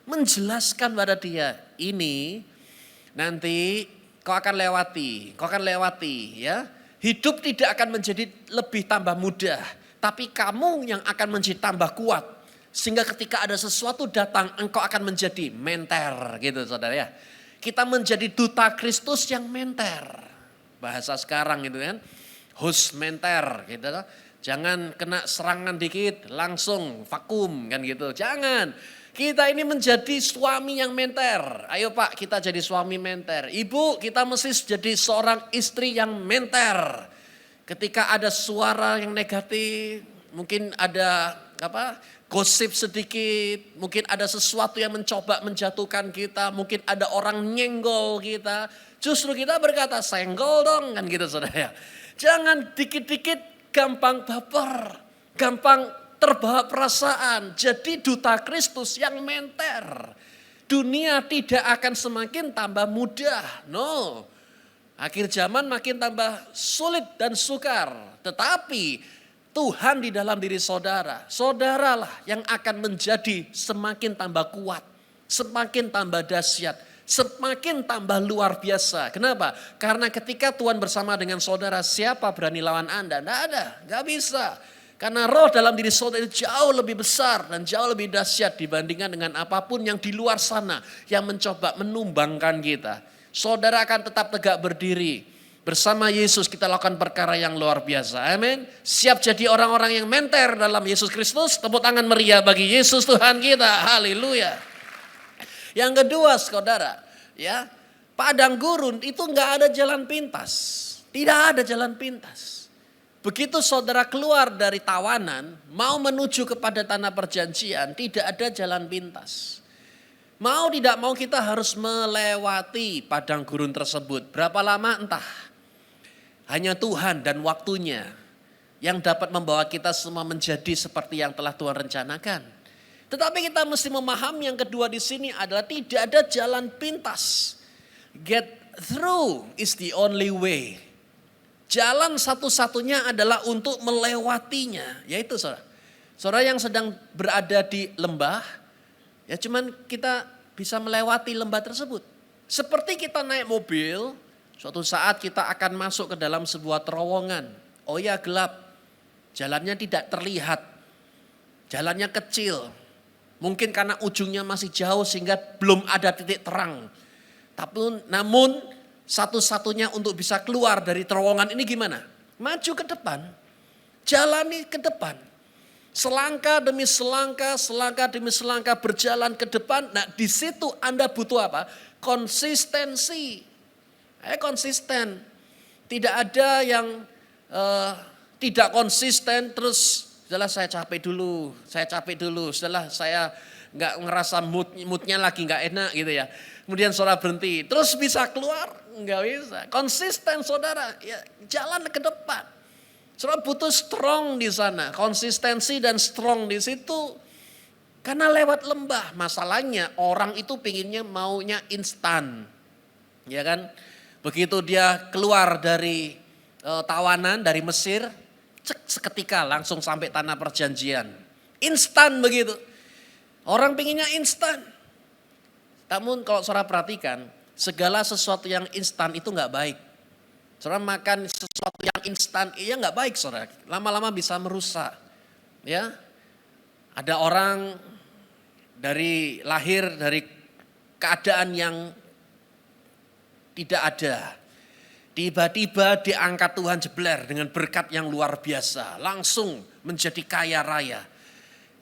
Menjelaskan pada dia, ini nanti kau akan lewati ya. Hidup tidak akan menjadi lebih tambah mudah, tapi kamu yang akan menjadi tambah kuat. Sehingga ketika ada sesuatu datang, engkau akan menjadi menter gitu saudara ya. Kita menjadi duta Kristus yang menter. Bahasa sekarang gitu kan, host menter gitu. Jangan kena serangan dikit, langsung vakum kan gitu, jangan. Kita ini menjadi suami yang menter. Ayo Pak, kita jadi suami menter. Ibu, kita mesti jadi seorang istri yang menter. Ketika ada suara yang negatif, mungkin ada gosip sedikit, mungkin ada sesuatu yang mencoba menjatuhkan kita, mungkin ada orang nyenggol kita. Justru kita berkata, senggol dong kan gitu saudara ya. Jangan dikit-dikit gampang baper, gampang terbawa perasaan, jadi duta Kristus yang menter. Dunia tidak akan semakin tambah mudah, no. Akhir zaman makin tambah sulit dan sukar. Tetapi Tuhan di dalam diri saudara, saudaralah yang akan menjadi semakin tambah kuat, semakin tambah dahsyat, semakin tambah luar biasa. Kenapa? Karena ketika Tuhan bersama dengan saudara, siapa berani lawan Anda? Tidak ada, gak bisa. Karena roh dalam diri saudara itu jauh lebih besar dan jauh lebih dahsyat dibandingkan dengan apapun yang di luar sana yang mencoba menumbangkan kita. Saudara akan tetap tegak berdiri. Bersama Yesus kita lakukan perkara yang luar biasa. Amin. Siap jadi orang-orang yang menter dalam Yesus Kristus. Tepuk tangan meriah bagi Yesus Tuhan kita. Haleluya. Yang kedua saudara, ya, padang gurun itu nggak ada jalan pintas. Tidak ada jalan pintas. Begitu saudara keluar dari tawanan, mau menuju kepada tanah perjanjian, tidak ada jalan pintas. Mau tidak mau kita harus melewati padang gurun tersebut. Berapa lama entah. Hanya Tuhan dan waktunya yang dapat membawa kita semua menjadi seperti yang telah Tuhan rencanakan. Tetapi kita mesti memahami yang kedua di sini adalah tidak ada jalan pintas. Get through is the only way. Jalan satu-satunya adalah untuk melewatinya. Yaitu saudara. Saudara yang sedang berada di lembah, ya cuman kita bisa melewati lembah tersebut. Seperti kita naik mobil, suatu saat kita akan masuk ke dalam sebuah terowongan. Oh ya gelap, jalannya tidak terlihat, jalannya kecil. Mungkin karena ujungnya masih jauh sehingga belum ada titik terang. Tapi namun satu-satunya untuk bisa keluar dari terowongan ini gimana? Maju ke depan, jalani ke depan. Selangkah demi selangkah, selangkah demi selangkah berjalan ke depan. Nah di situ Anda butuh apa? Konsistensi. Konsisten. Tidak ada yang tidak konsisten terus setelah saya capek dulu, setelah saya nggak ngerasa moodnya lagi nggak enak gitu ya. Kemudian saudara berhenti, terus bisa keluar? Nggak bisa. Konsisten saudara, ya jalan ke depan. Saudara butuh strong di sana, konsistensi dan strong di situ. Karena lewat lembah, masalahnya orang itu pinginnya maunya instan. Ya kan? Begitu dia keluar dari tawanan, dari Mesir, seketika langsung sampai tanah perjanjian. Instan begitu. Orang pinginnya instan. Namun kalau saudara perhatikan, segala sesuatu yang instan itu nggak baik. Saudara makan sesuatu yang instan, iya nggak baik saudara. Lama-lama bisa merusak. Ya, ada orang dari lahir dari keadaan yang tidak ada. Tiba-tiba diangkat Tuhan jebler dengan berkat yang luar biasa. Langsung menjadi kaya raya.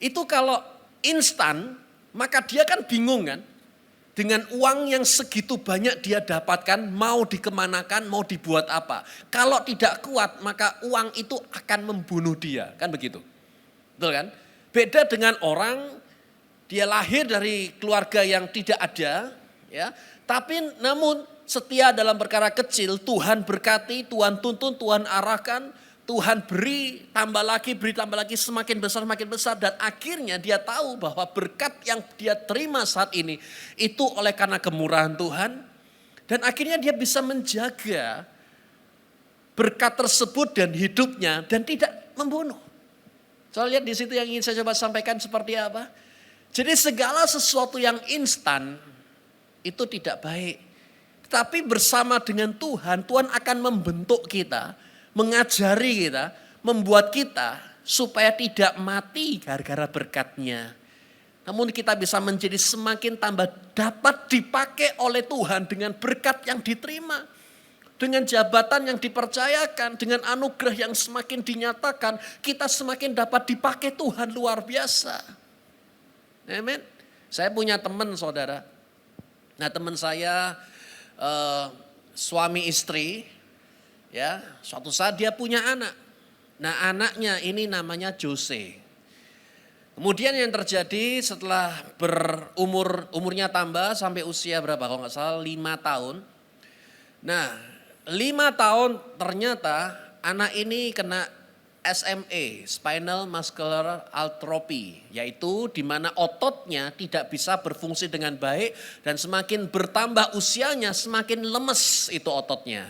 Itu kalau instan, maka dia kan bingung kan. Dengan uang yang segitu banyak dia dapatkan, mau dikemanakan, mau dibuat apa. Kalau tidak kuat, maka uang itu akan membunuh dia. Kan begitu. Betul kan? Beda dengan orang, dia lahir dari keluarga yang tidak ada. Ya, tapi namun setia dalam perkara kecil, Tuhan berkati, Tuhan tuntun, Tuhan arahkan. Tuhan beri tambah lagi, semakin besar dan akhirnya dia tahu bahwa berkat yang dia terima saat ini itu oleh karena kemurahan Tuhan dan akhirnya dia bisa menjaga berkat tersebut dan hidupnya dan tidak membunuh. Soalnya lihat di situ yang ingin saya coba sampaikan seperti apa. Jadi segala sesuatu yang instan itu tidak baik. Tapi bersama dengan Tuhan, Tuhan akan membentuk kita, mengajari kita, membuat kita supaya tidak mati gara-gara berkat-Nya. Namun kita bisa menjadi semakin tambah dapat dipakai oleh Tuhan dengan berkat yang diterima. Dengan jabatan yang dipercayakan, dengan anugerah yang semakin dinyatakan, kita semakin dapat dipakai Tuhan luar biasa. Amin. Saya punya teman saudara. Nah teman saya suami istri, ya suatu saat dia punya anak. Nah anaknya ini namanya Jose. Kemudian yang terjadi setelah umurnya tambah sampai usia berapa kalau nggak salah 5 tahun. Nah 5 tahun ternyata anak ini kena SMA, Spinal Muscular Atrophy. Yaitu di mana ototnya tidak bisa berfungsi dengan baik dan semakin bertambah usianya semakin lemes itu ototnya.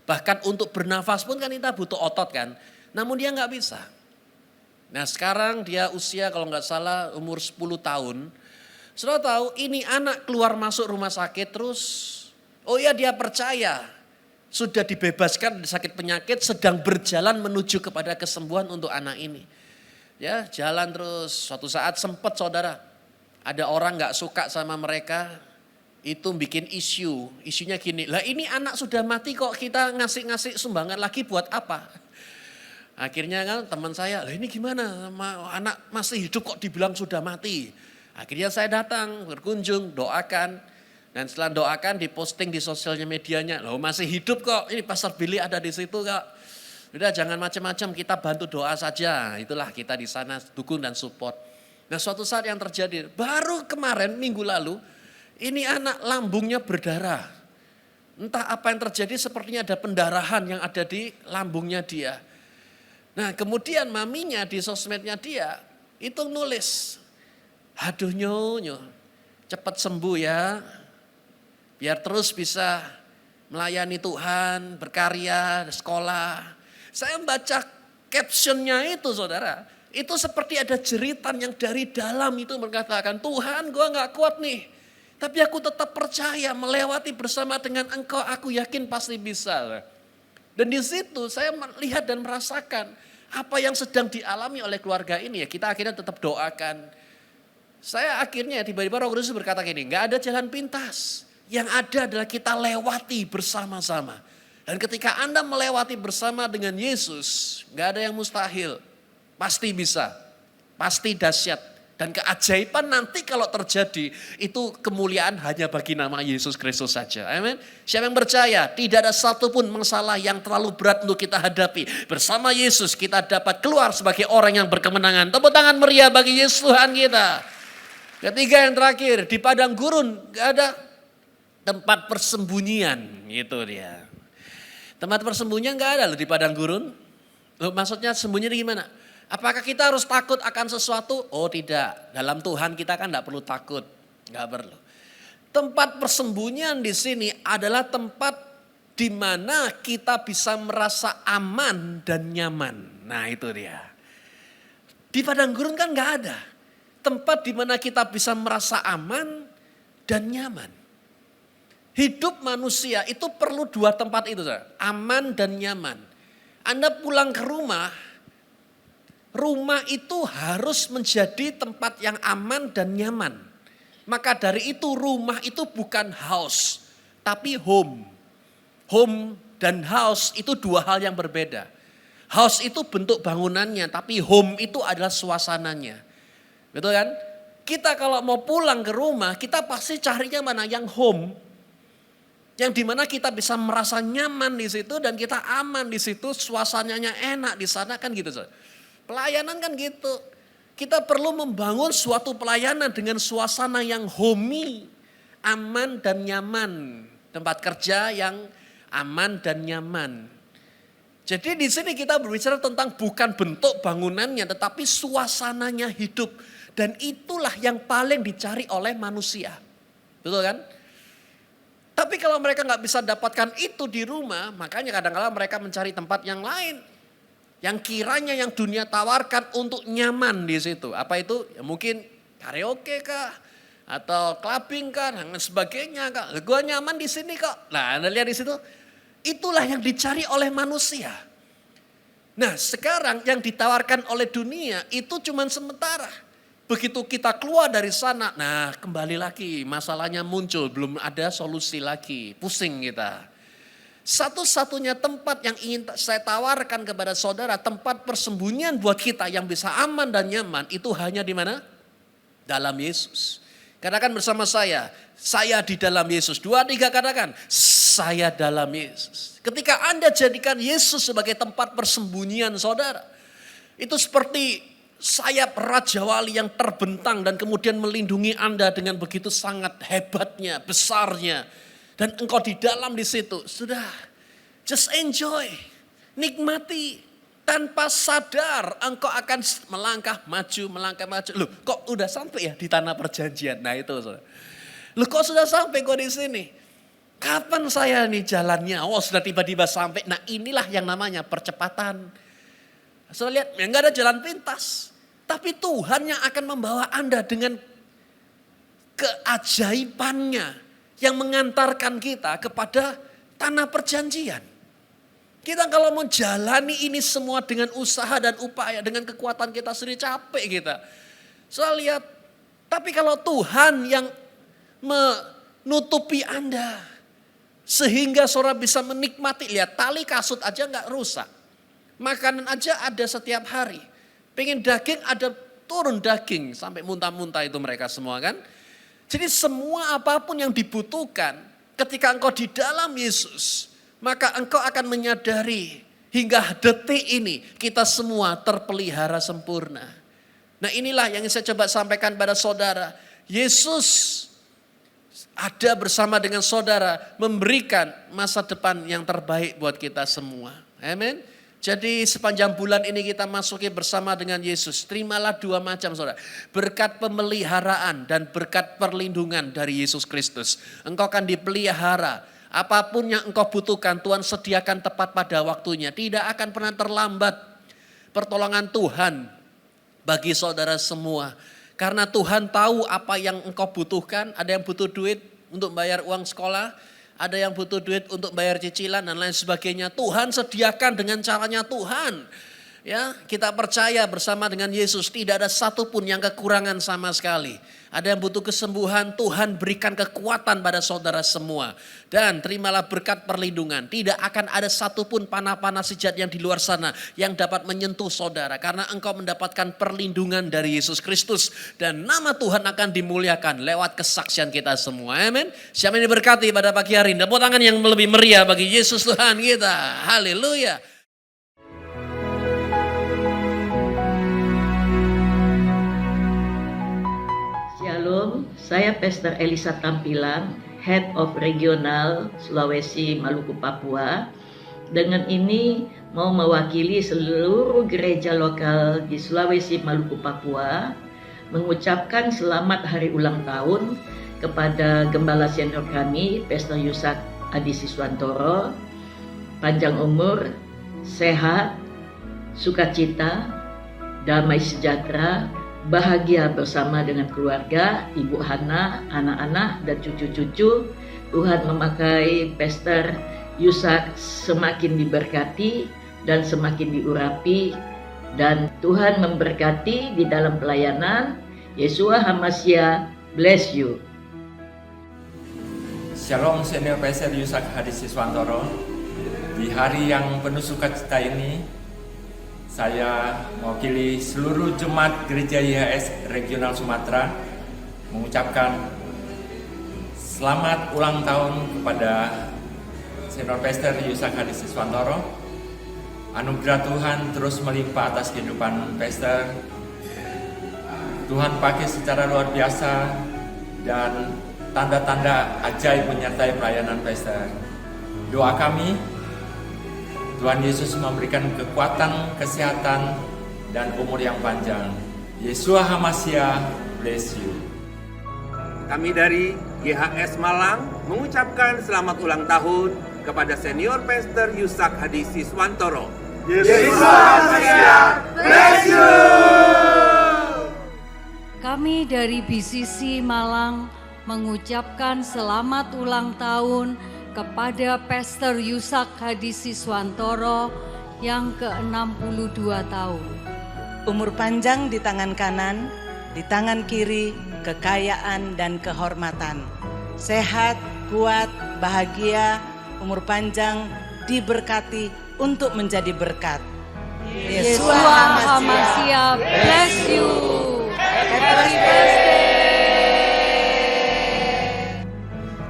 Bahkan untuk bernafas pun kan kita butuh otot kan, namun dia nggak bisa. Nah sekarang dia usia kalau nggak salah umur 10 tahun. Saudara tahu ini anak keluar masuk rumah sakit terus. Oh ya dia percaya sudah dibebaskan dari sakit penyakit sedang berjalan menuju kepada kesembuhan untuk anak ini. Ya jalan terus suatu saat sempat saudara. Ada orang nggak suka sama mereka itu bikin isunya gini. Lah ini anak sudah mati kok kita ngasih sumbangan lagi buat apa? Akhirnya kan teman saya, lah ini gimana anak masih hidup kok dibilang sudah mati. Akhirnya saya datang, berkunjung, doakan. Dan setelah doakan diposting di sosial medianya, loh masih hidup kok, ini Pastor Billy ada di situ kok. Udah jangan macam-macam, kita bantu doa saja. Itulah kita di sana dukung dan support. Nah suatu saat yang terjadi, baru kemarin minggu lalu, ini anak lambungnya berdarah. Entah apa yang terjadi sepertinya ada pendarahan yang ada di lambungnya dia. Nah kemudian maminya di sosmednya dia itu nulis, aduh nyo, cepat sembuh ya, biar terus bisa melayani Tuhan, berkarya, sekolah. Saya membaca captionnya itu saudara, itu seperti ada jeritan yang dari dalam itu mengatakan, Tuhan gue gak kuat nih, tapi aku tetap percaya melewati bersama dengan Engkau, aku yakin pasti bisa. Dan di situ saya melihat dan merasakan apa yang sedang dialami oleh keluarga ini ya kita akhirnya tetap doakan. Saya akhirnya tiba-tiba Roh Kudus berkata gini, gak ada jalan pintas. Yang ada adalah kita lewati bersama-sama. Dan ketika Anda melewati bersama dengan Yesus, gak ada yang mustahil. Pasti bisa, pasti dahsyat. Dan keajaiban nanti kalau terjadi itu kemuliaan hanya bagi nama Yesus Kristus saja. Amin. Siapa yang percaya tidak ada satupun masalah yang terlalu berat untuk kita hadapi. Bersama Yesus kita dapat keluar sebagai orang yang berkemenangan. Tepuk tangan meriah bagi Yesus Tuhan kita. Ketiga yang terakhir, di padang gurun gak ada tempat persembunyian. Gitu dia. Tempat persembunyian gak ada loh di padang gurun. Loh, maksudnya sembunyi gimana? Apakah kita harus takut akan sesuatu? Oh tidak, dalam Tuhan kita kan tidak perlu takut, nggak perlu. Tempat persembunyian di sini adalah tempat di mana kita bisa merasa aman dan nyaman. Nah itu dia. Di padang gurun kan nggak ada tempat di mana kita bisa merasa aman dan nyaman. Hidup manusia itu perlu dua tempat itu, aman dan nyaman. Anda pulang ke rumah itu harus menjadi tempat yang aman dan nyaman. Maka dari itu rumah itu bukan house, tapi home. Home dan house itu dua hal yang berbeda. House itu bentuk bangunannya, tapi home itu adalah suasananya. Betul kan? Kita kalau mau pulang ke rumah, kita pasti carinya mana yang home. Yang dimana kita bisa merasa nyaman di situ dan kita aman di situ, suasananya enak di sana kan gitu. Pelayanan kan gitu. Kita perlu membangun suatu pelayanan dengan suasana yang homey, aman dan nyaman. Tempat kerja yang aman dan nyaman. Jadi di sini kita berbicara tentang bukan bentuk bangunannya, tetapi suasananya hidup. Dan itulah yang paling dicari oleh manusia. Betul kan? Tapi kalau mereka nggak bisa dapatkan itu di rumah, makanya kadang-kadang mereka mencari tempat yang lain. yang kiranya yang dunia tawarkan untuk nyaman di situ. Apa itu? Ya mungkin karaoke kah? Atau clubbing kah? Dan sebagainya kah? Gua nyaman di sini kok. Nah, Anda lihat di situ. Itulah yang dicari oleh manusia. Nah, sekarang yang ditawarkan oleh dunia itu cuma sementara. Begitu kita keluar dari sana, nah kembali lagi masalahnya muncul, belum ada solusi lagi, pusing kita. Satu-satunya tempat yang ingin saya tawarkan kepada saudara, tempat persembunyian buat kita yang bisa aman dan nyaman, itu hanya di mana? Dalam Yesus. Katakan bersama saya di dalam Yesus. 2, 3 katakan, saya dalam Yesus. Ketika Anda jadikan Yesus sebagai tempat persembunyian saudara, itu seperti sayap Raja Wali yang terbentang dan kemudian melindungi Anda dengan begitu sangat hebatnya, besarnya. Dan engkau di dalam di situ, sudah, just enjoy, nikmati. Tanpa sadar engkau akan melangkah maju. Loh, kok udah sampai ya di tanah perjanjian? Nah itu, saudara. Loh, kok sudah sampai kok di sini? Kapan saya nih jalannya? Oh, sudah tiba-tiba sampai. Nah, inilah yang namanya percepatan. Saudara lihat, ya enggak ada jalan pintas. Tapi Tuhan yang akan membawa Anda dengan keajaibannya yang mengantarkan kita kepada tanah perjanjian. Kita kalau mau jalani ini semua dengan usaha dan upaya, dengan kekuatan kita sendiri capek kita. Soal lihat, tapi kalau Tuhan yang menutupi Anda, sehingga saudara bisa menikmati, lihat tali kasut aja nggak rusak. Makanan aja ada setiap hari. Pengen daging ada turun daging, sampai muntah-muntah itu mereka semua kan. Jadi semua apapun yang dibutuhkan ketika engkau di dalam Yesus, maka engkau akan menyadari hingga detik ini kita semua terpelihara sempurna. Nah inilah yang saya coba sampaikan pada saudara. Yesus ada bersama dengan saudara memberikan masa depan yang terbaik buat kita semua. Amin. Jadi sepanjang bulan ini kita masuki bersama dengan Yesus. Terimalah 2 macam saudara. Berkat pemeliharaan dan berkat perlindungan dari Yesus Kristus. Engkau akan dipelihara. Apapun yang engkau butuhkan Tuhan sediakan tepat pada waktunya. Tidak akan pernah terlambat pertolongan Tuhan bagi saudara semua. Karena Tuhan tahu apa yang engkau butuhkan. Ada yang butuh duit untuk bayar uang sekolah. Ada yang butuh duit untuk bayar cicilan dan lain sebagainya. Tuhan sediakan dengan caranya Tuhan. Ya, kita percaya bersama dengan Yesus tidak ada satupun yang kekurangan sama sekali. Ada yang butuh kesembuhan, Tuhan berikan kekuatan pada saudara semua. Dan terimalah berkat perlindungan. Tidak akan ada satupun panah-panah sejat yang di luar sana yang dapat menyentuh saudara. Karena engkau mendapatkan perlindungan dari Yesus Kristus. Dan nama Tuhan akan dimuliakan lewat kesaksian kita semua. Amin. Siapa yang diberkati pada pagi hari ini? Tepuk tangan yang lebih meriah bagi Yesus Tuhan kita. Haleluya. Shalom, saya Pastor Elisa Tampilan, Head of Regional Sulawesi Maluku Papua. Dengan ini mau mewakili seluruh gereja lokal di Sulawesi Maluku Papua mengucapkan selamat hari ulang tahun kepada Gembala senior kami, Pastor Yusak Adi Siswantoro. Panjang umur, sehat, sukacita, damai sejahtera, bahagia bersama dengan keluarga, Ibu Hana, anak-anak dan cucu-cucu. Tuhan memakai Pastor Yusak semakin diberkati dan semakin diurapi. Dan Tuhan memberkati di dalam pelayanan. Yeshua HaMashiach bless you. Shalom Senior Pastor Yusak Adi Siswantoro. Di hari yang penuh sukacita ini, saya mewakili seluruh jemaat Gereja YHS Regional Sumatera mengucapkan selamat ulang tahun kepada Senior Pastor Yusak Adi Siswantoro. Anugerah Tuhan terus melimpah atas kehidupan Pastor. Tuhan pakai secara luar biasa dan tanda-tanda ajaib menyertai pelayanan Pastor. Doa kami, Tuhan Yesus memberikan kekuatan, kesehatan, dan umur yang panjang. Yeshua HaMashiach bless you. Kami dari YHS Malang mengucapkan selamat ulang tahun kepada Senior Pastor Yusak Adi Siswantoro. Kami dari BCC Malang mengucapkan selamat ulang tahun kepada Pastor Yusak Hadisiswantoro yang ke-62 tahun. Umur panjang di tangan kanan, di tangan kiri kekayaan dan kehormatan. Sehat, kuat, bahagia, umur panjang, diberkati untuk menjadi berkat. Yesua HaMasiah bless you. Happy birthday.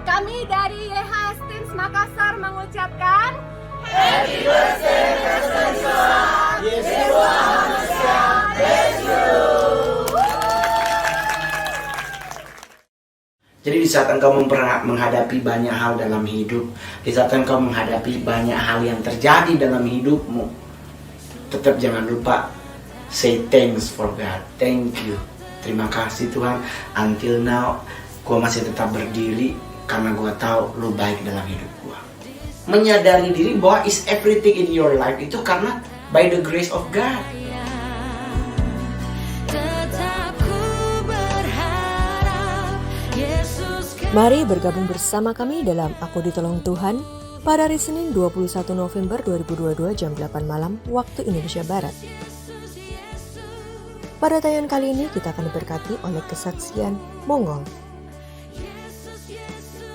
Kami dari YHS Teens Makassar mengucapkan Happy birthday, Pastor Yusak. Yesua HaMasiah bless you. Jadi di saat engkau menghadapi banyak hal dalam hidup, di saat engkau menghadapi banyak hal yang terjadi dalam hidupmu, tetap jangan lupa say thanks for God. Thank you. Terima kasih Tuhan. Until now, gue masih tetap berdiri karena gue tahu lu baik dalam hidup gue. Menyadari diri bahwa is everything in your life itu karena by the grace of God. Mari bergabung bersama kami dalam Aku Ditolong Tuhan pada hari Senin 21 November 2022 jam 8 malam waktu Indonesia Barat. Pada tayangan kali ini kita akan diberkati oleh kesaksian Mongol.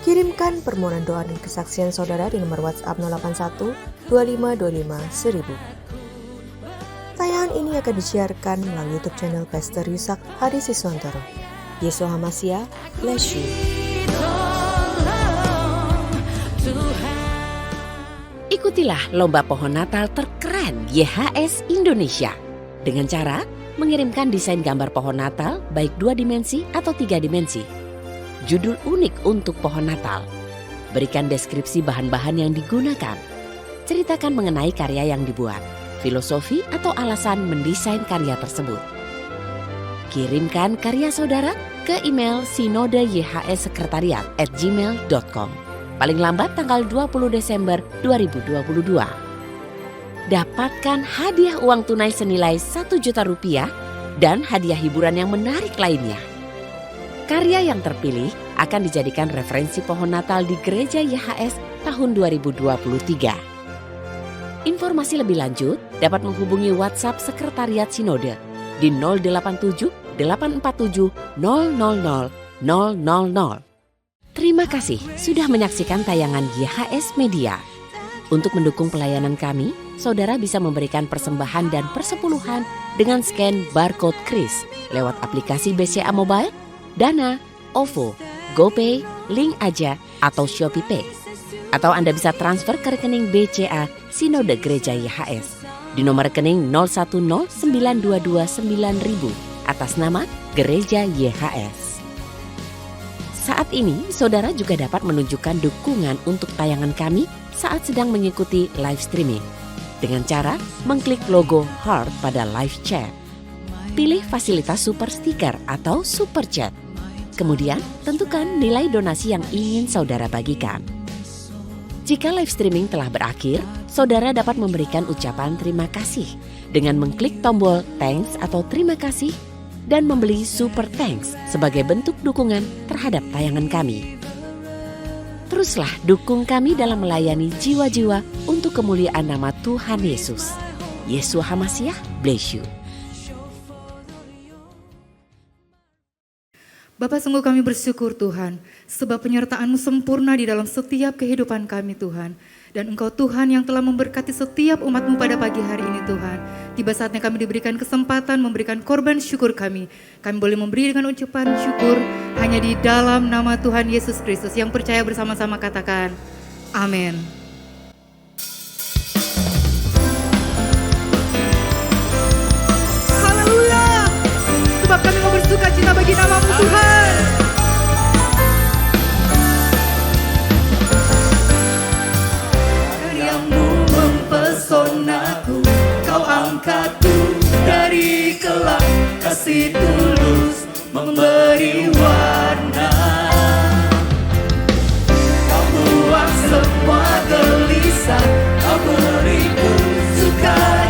Kirimkan permohonan doa dan kesaksian saudara di nomor WhatsApp 081 2525 1000. Tayangan ini akan disiarkan melalui YouTube channel Pastor Yusak Hadisiswantoro. Yesua HaMasiah bless you. Ikutilah lomba pohon Natal terkeren YHS Indonesia dengan cara mengirimkan desain gambar pohon Natal baik 2 dimensi atau 3 dimensi. Judul unik untuk pohon Natal. Berikan deskripsi bahan-bahan yang digunakan. Ceritakan mengenai karya yang dibuat, filosofi atau alasan mendesain karya tersebut. Kirimkan karya saudara ke email sinodeyhssekretariat@gmail.com. Paling lambat tanggal 20 Desember 2022. Dapatkan hadiah uang tunai senilai Rp1.000.000 dan hadiah hiburan yang menarik lainnya. Karya yang terpilih akan dijadikan referensi pohon Natal di Gereja YHS tahun 2023. Informasi lebih lanjut dapat menghubungi WhatsApp Sekretariat Sinode di 087 847 000 000. Terima kasih sudah menyaksikan tayangan YHS Media. Untuk mendukung pelayanan kami, saudara bisa memberikan persembahan dan persepuluhan dengan scan barcode kris lewat aplikasi BCA Mobile, Dana, OVO, GoPay, Link Aja, atau Shopee Pay. Atau Anda bisa transfer ke rekening BCA Sinode Gereja YHS di nomor rekening 0109229000 atas nama Gereja YHS. Saat ini, saudara juga dapat menunjukkan dukungan untuk tayangan kami saat sedang mengikuti live streaming dengan cara mengklik logo heart pada live chat. Pilih fasilitas super sticker atau super chat. Kemudian, tentukan nilai donasi yang ingin saudara bagikan. Jika live streaming telah berakhir, saudara dapat memberikan ucapan terima kasih dengan mengklik tombol thanks atau terima kasih dan membeli super thanks sebagai bentuk dukungan terhadap tayangan kami. Teruslah dukung kami dalam melayani jiwa-jiwa untuk kemuliaan nama Tuhan Yesus. Yesua HaMasiah bless you. Bapa, sungguh kami bersyukur Tuhan, sebab penyertaan-Mu sempurna di dalam setiap kehidupan kami Tuhan. Dan Engkau Tuhan yang telah memberkati setiap umat-Mu pada pagi hari ini Tuhan. Tiba saatnya kami diberikan kesempatan memberikan korban syukur kami. Kami boleh memberi dengan ucapan syukur hanya di dalam nama Tuhan Yesus Kristus. Yang percaya bersama-sama katakan, amin. Haleluya, sebab kami mau bersuka cita bagi nama-Mu Tuhan. Mempesonaku, kau angkatku dari kelak, kasih tulus memberi warna. Kau buang semua gelisah, kau beriku suka.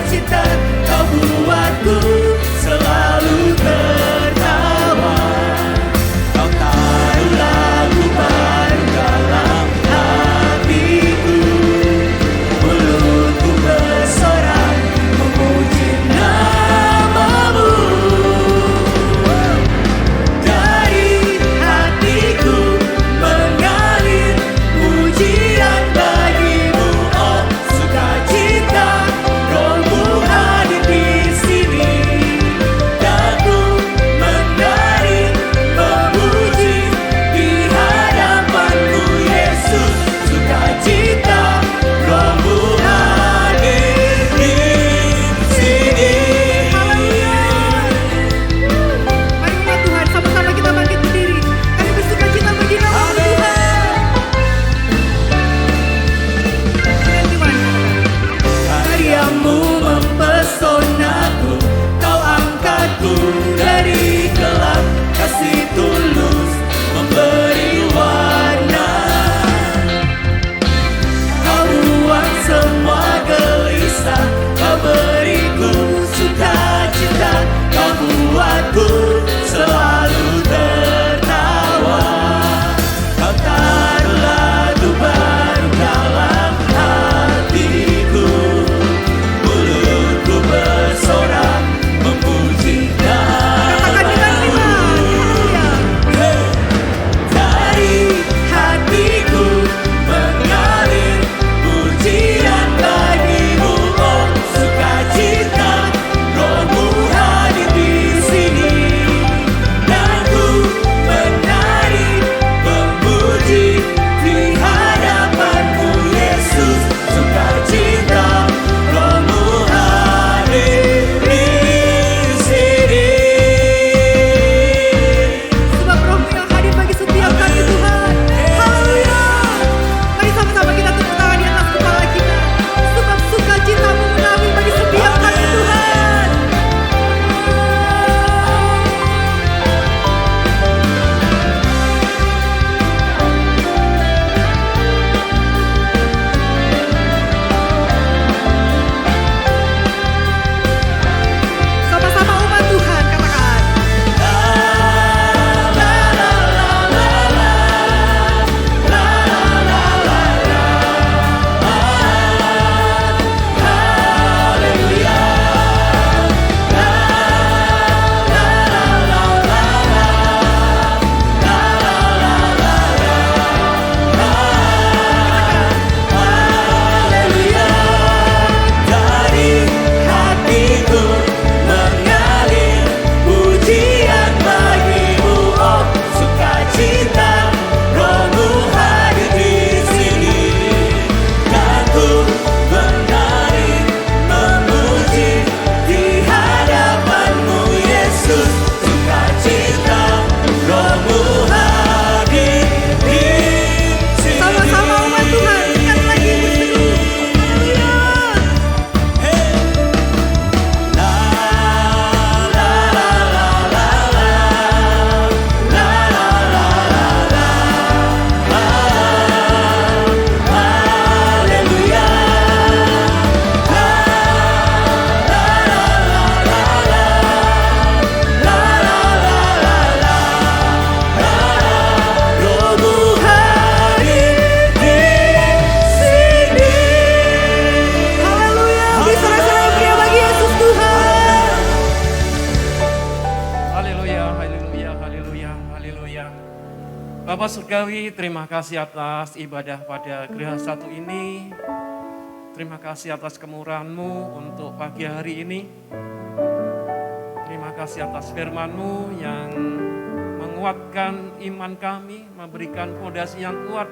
Bapak Surgawi, terima kasih atas ibadah pada Geraha 1 ini. Terima kasih atas kemurahan-Mu untuk pagi hari ini. Terima kasih atas firman-Mu yang menguatkan iman kami, memberikan fondasi yang kuat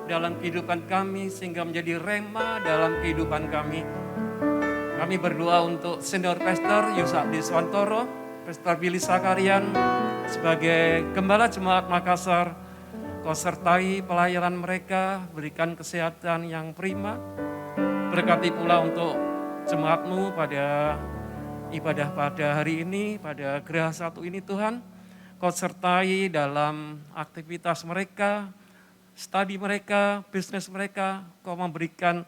dalam kehidupan kami sehingga menjadi rema dalam kehidupan kami. Kami berdoa untuk Senior Pastor Yusak Diswantoro, Pastor Billy Sakarian sebagai Gembala Jemaat Makassar. Kau sertai pelayanan mereka, berikan kesehatan yang prima. Berkati pula untuk jemaat-Mu pada ibadah pada hari ini, pada Geraha 1 ini Tuhan. Kau sertai dalam aktivitas mereka, studi mereka, bisnis mereka. Kau memberikan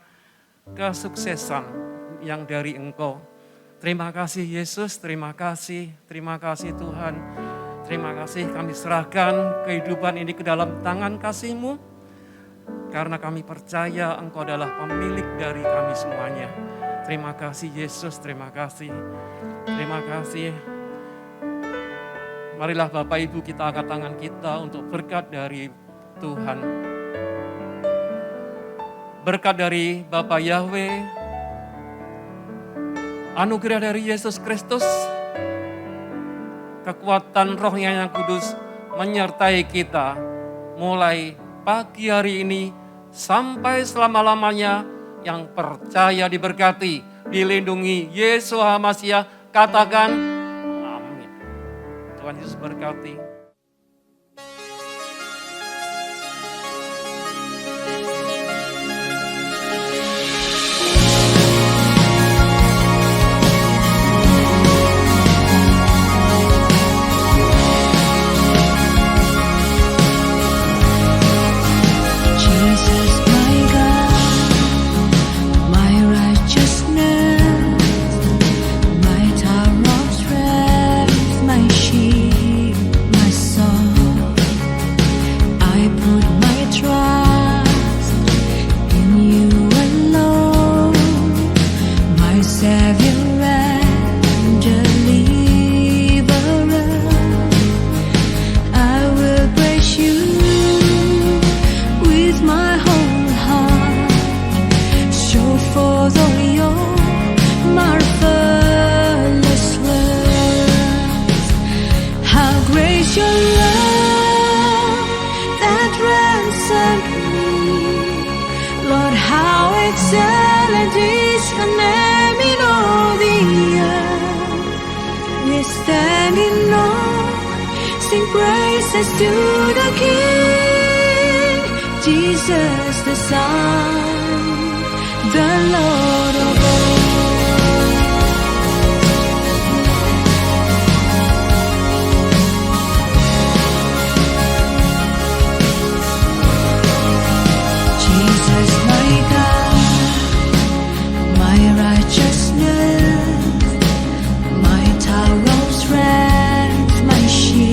kesuksesan yang dari Engkau. Terima kasih Yesus, terima kasih Tuhan. Terima kasih kami serahkan kehidupan ini ke dalam tangan kasih-Mu. Karena kami percaya Engkau adalah pemilik dari kami semuanya. Terima kasih Yesus, terima kasih. Terima kasih. Marilah Bapak Ibu kita angkat tangan kita untuk berkat dari Tuhan. Berkat dari Bapa Yahweh, anugerah dari Yesus Kristus, kekuatan Roh-Nya yang kudus menyertai kita mulai pagi hari ini sampai selama-lamanya. Yang percaya diberkati, dilindungi Yesus HaMashiach, katakan amin. Tuhan Yesus berkati. To the King, Jesus the Son, the Lord of all. Jesus my God, my righteousness, my tower of strength, my shield.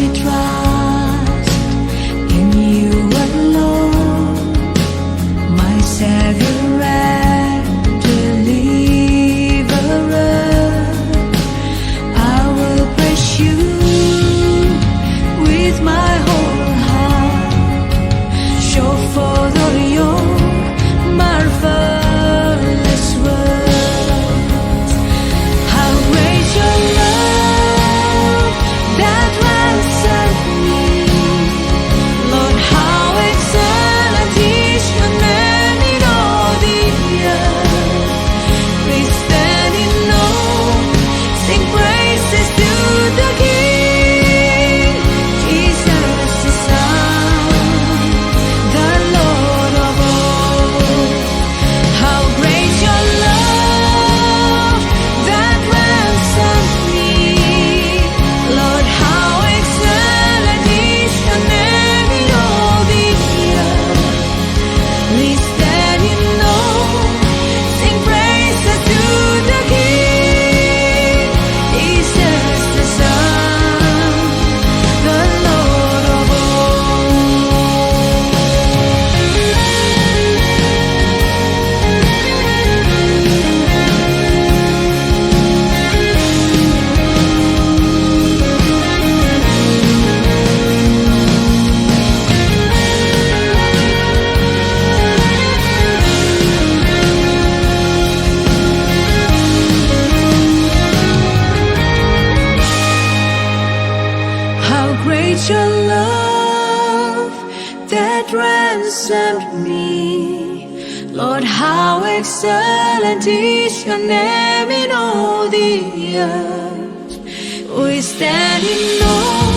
Trust in you alone. that ransomed me. Lord, how excellent is your name in all the earth. We stand in awe